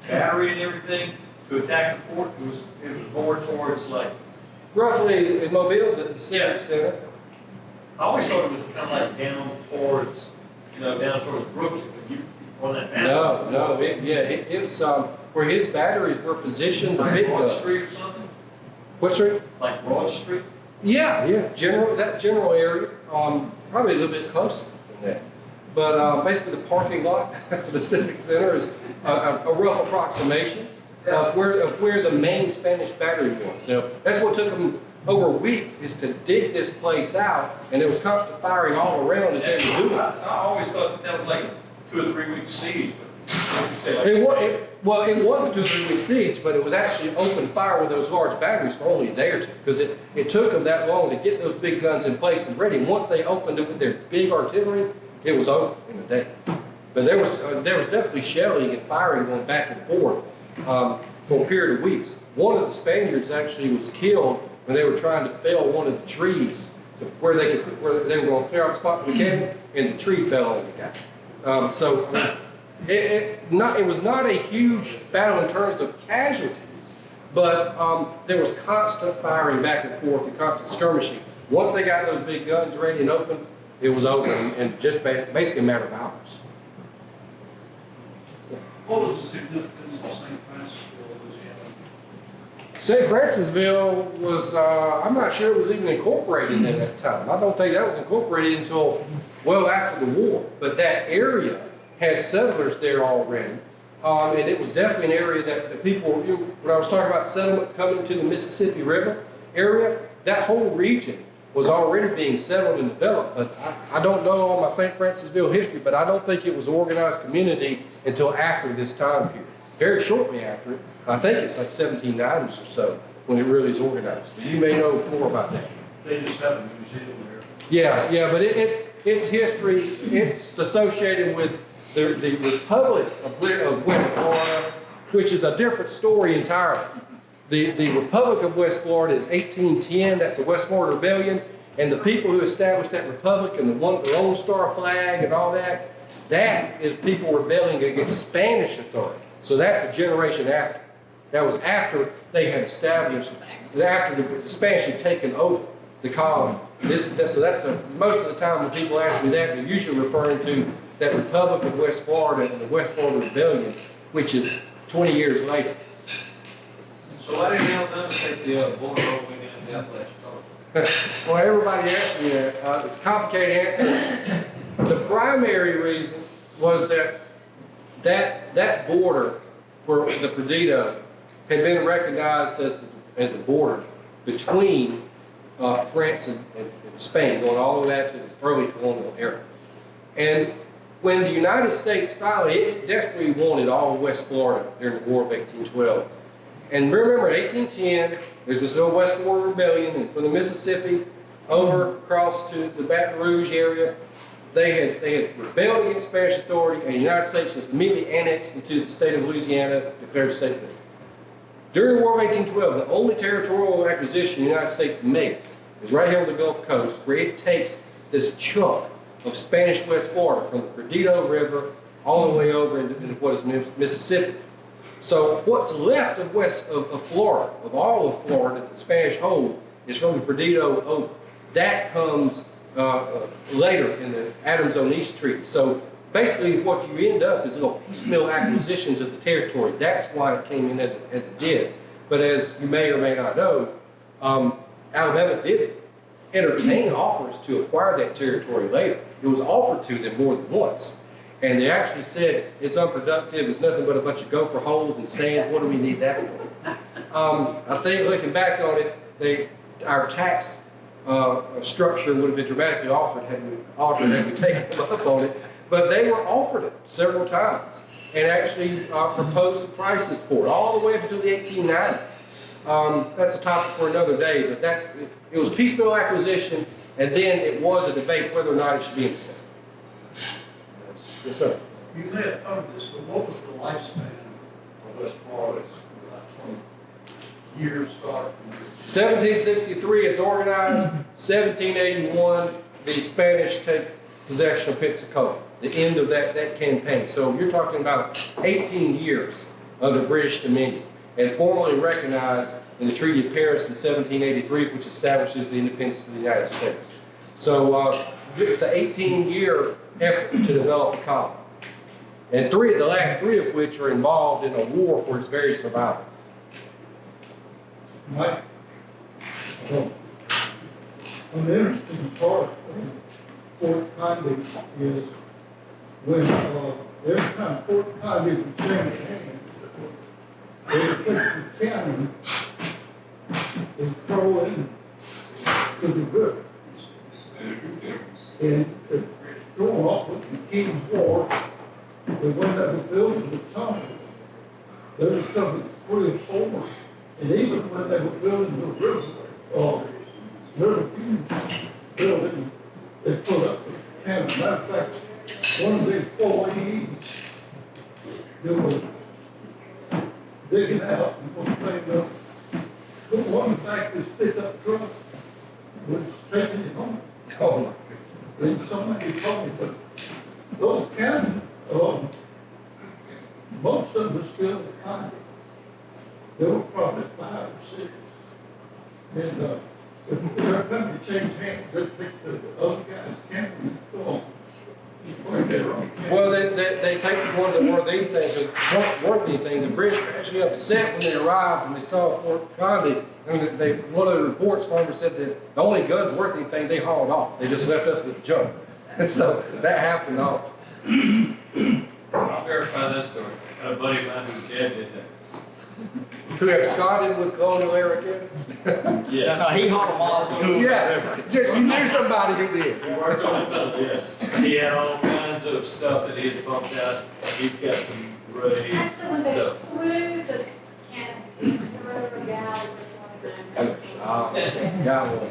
battery and everything to attack the fort? It was more towards like, Roughly in Mobile, the civic center. I always thought it was kind of like down towards Brooklyn, but you on that map. No, it was where his batteries were positioned. The Like big Broad guns. Street or something? What street? Like Broad Street? Yeah, that general area, probably a little bit closer than that. But basically the parking lot, the Civic Center is a rough approximation of where the main Spanish battery was. So that's what took them over a week, is to dig this place out, and there was constant firing all around as they were doing it. I always thought that was like a 2 or 3 week siege. It wasn't 2 or 3 week siege, but it was actually open fire with those large batteries for only a day or two, because it took them that long to get those big guns in place and ready. Once they opened it with their big artillery, it was over in a day. But there was definitely shelling and firing going back and forth for a period of weeks. One of the Spaniards actually was killed when they were trying to fell one of the trees to where they were going to clear out a spot for the cannon, and the tree fell on the guy. It was not a huge battle in terms of casualties, but there was constant firing back and forth and constant skirmishing. Once they got those big guns ready and open, it was over in just basically a matter of hours. What was the significance of St. Francisville, Louisiana? St. Francisville was, I'm not sure it was even incorporated at that time. I don't think that was incorporated until well after the war. But that area had settlers there already. And it was definitely an area that the people, when I was talking about settlement coming to the Mississippi River area, that whole region was already being settled and developed. But I don't know all my St. Francisville history, but I don't think it was an organized community until after this time period. Very shortly after it. I think it's like 1790s or so when it really is organized. But you may know more about that. They just have a museum there. Yeah, but it's history. It's associated with the Republic of West Florida, which is a different story entirely. The Republic of West Florida is 1810. That's the West Florida Rebellion, and the people who established that republic and the Lone Star flag and all that, that is people rebelling against Spanish authority. So that's a generation after. That was after they had established, after the Spanish had taken over the colony. So that's most of the time when people ask me that, they're usually referring to that Republic of West Florida and the West Florida Rebellion, which is 20 years later. So why didn't Alabama take the border all the way down to Appalachia? Well, everybody asks me that. It's a complicated answer. The primary reason was that border where the Perdido had been recognized as a border between France and Spain, going all the way back to the early colonial era. And when the United States finally, it desperately wanted all of West Florida during the War of 1812. And remember, in 1810, there's this little West Florida Rebellion, and from the Mississippi over across to the Baton Rouge area, they had rebelled against Spanish authority, and the United States just immediately annexed into the state of Louisiana, declared statehood. During the War of 1812, the only territorial acquisition the United States makes is right here on the Gulf Coast, where it takes this chunk of Spanish West Florida from the Perdido River all the way over into what is Mississippi. So what's left of of Florida, of all of Florida, that the Spanish hold, is from the Perdido over. That comes later in the Adams on East Treaty. So basically what you end up is little piecemeal acquisitions of the territory. That's why it came in as it did. But as you may or may not know, Alabama did entertain offers to acquire that territory later. It was offered to them more than once. And they actually said, it's unproductive, it's nothing but a bunch of gopher holes and sand, what do we need that for? I think looking back on it, our tax structure would have been dramatically altered had we taken them up on it. But they were offered it several times and actually proposed some prices for it, all the way up until the 1890s. That's a topic for another day, but it was piecemeal acquisition, and then it was a debate whether or not it should be in the state. Yes, sir. You may have covered this, but what was the lifespan of West Florida? From years start from 1763, it's organized. 1781, the Spanish take possession of Pensacola, the end of that campaign. So you're talking about 18 years under British dominion, and formally recognized in the Treaty of Paris in 1783, which establishes the independence of the United States. So it's an 18-year effort to develop a colony. And the last three of which are involved in a war for its very survival. Mike, an interesting part of Fort Condy is when every time Fort Condy would change hands, they would put the cannon and throw in to the river. And going off with the King's War, the one that was building the tunnel, there was coming 3 or 4. And even when they were building the river building, they put up a cannon. Matter of fact, one of the 4 they were digging out and putting things up. But one back this pickup truck was taking it home. Oh my goodness. And somebody told me, but those cannons, most of them are still kind. There were probably 5 or 6. And every time you change hands, they pick the other guy's cannon and throw them. Well, they take the ones that weren't anything. The British were actually upset when they arrived and they saw Fort Condy. I mean, one of the reports farmers said that the only guns worth anything they hauled off. They just left us with junk. So that happened often. I'll verify that story. I had a buddy of mine whose dad did that. Who absconded with colonial era cannons? Yes. No, he hauled them off. Yeah, just you knew somebody who did. He worked on it, yes. He had all kinds of stuff that he had pumped out. He's got some great Actually, when they stuff. threw the cannons into the river galleys, Got one.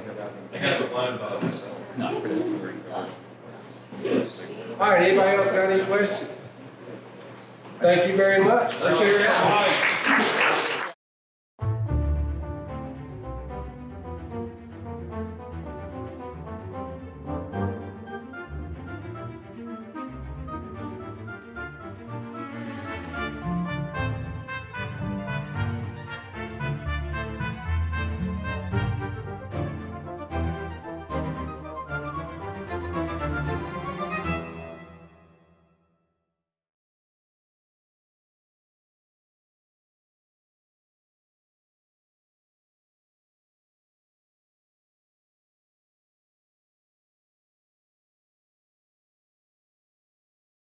They got the blind box, so. Yes. All right, anybody else got any questions? Thank you very much. Appreciate your time. All right.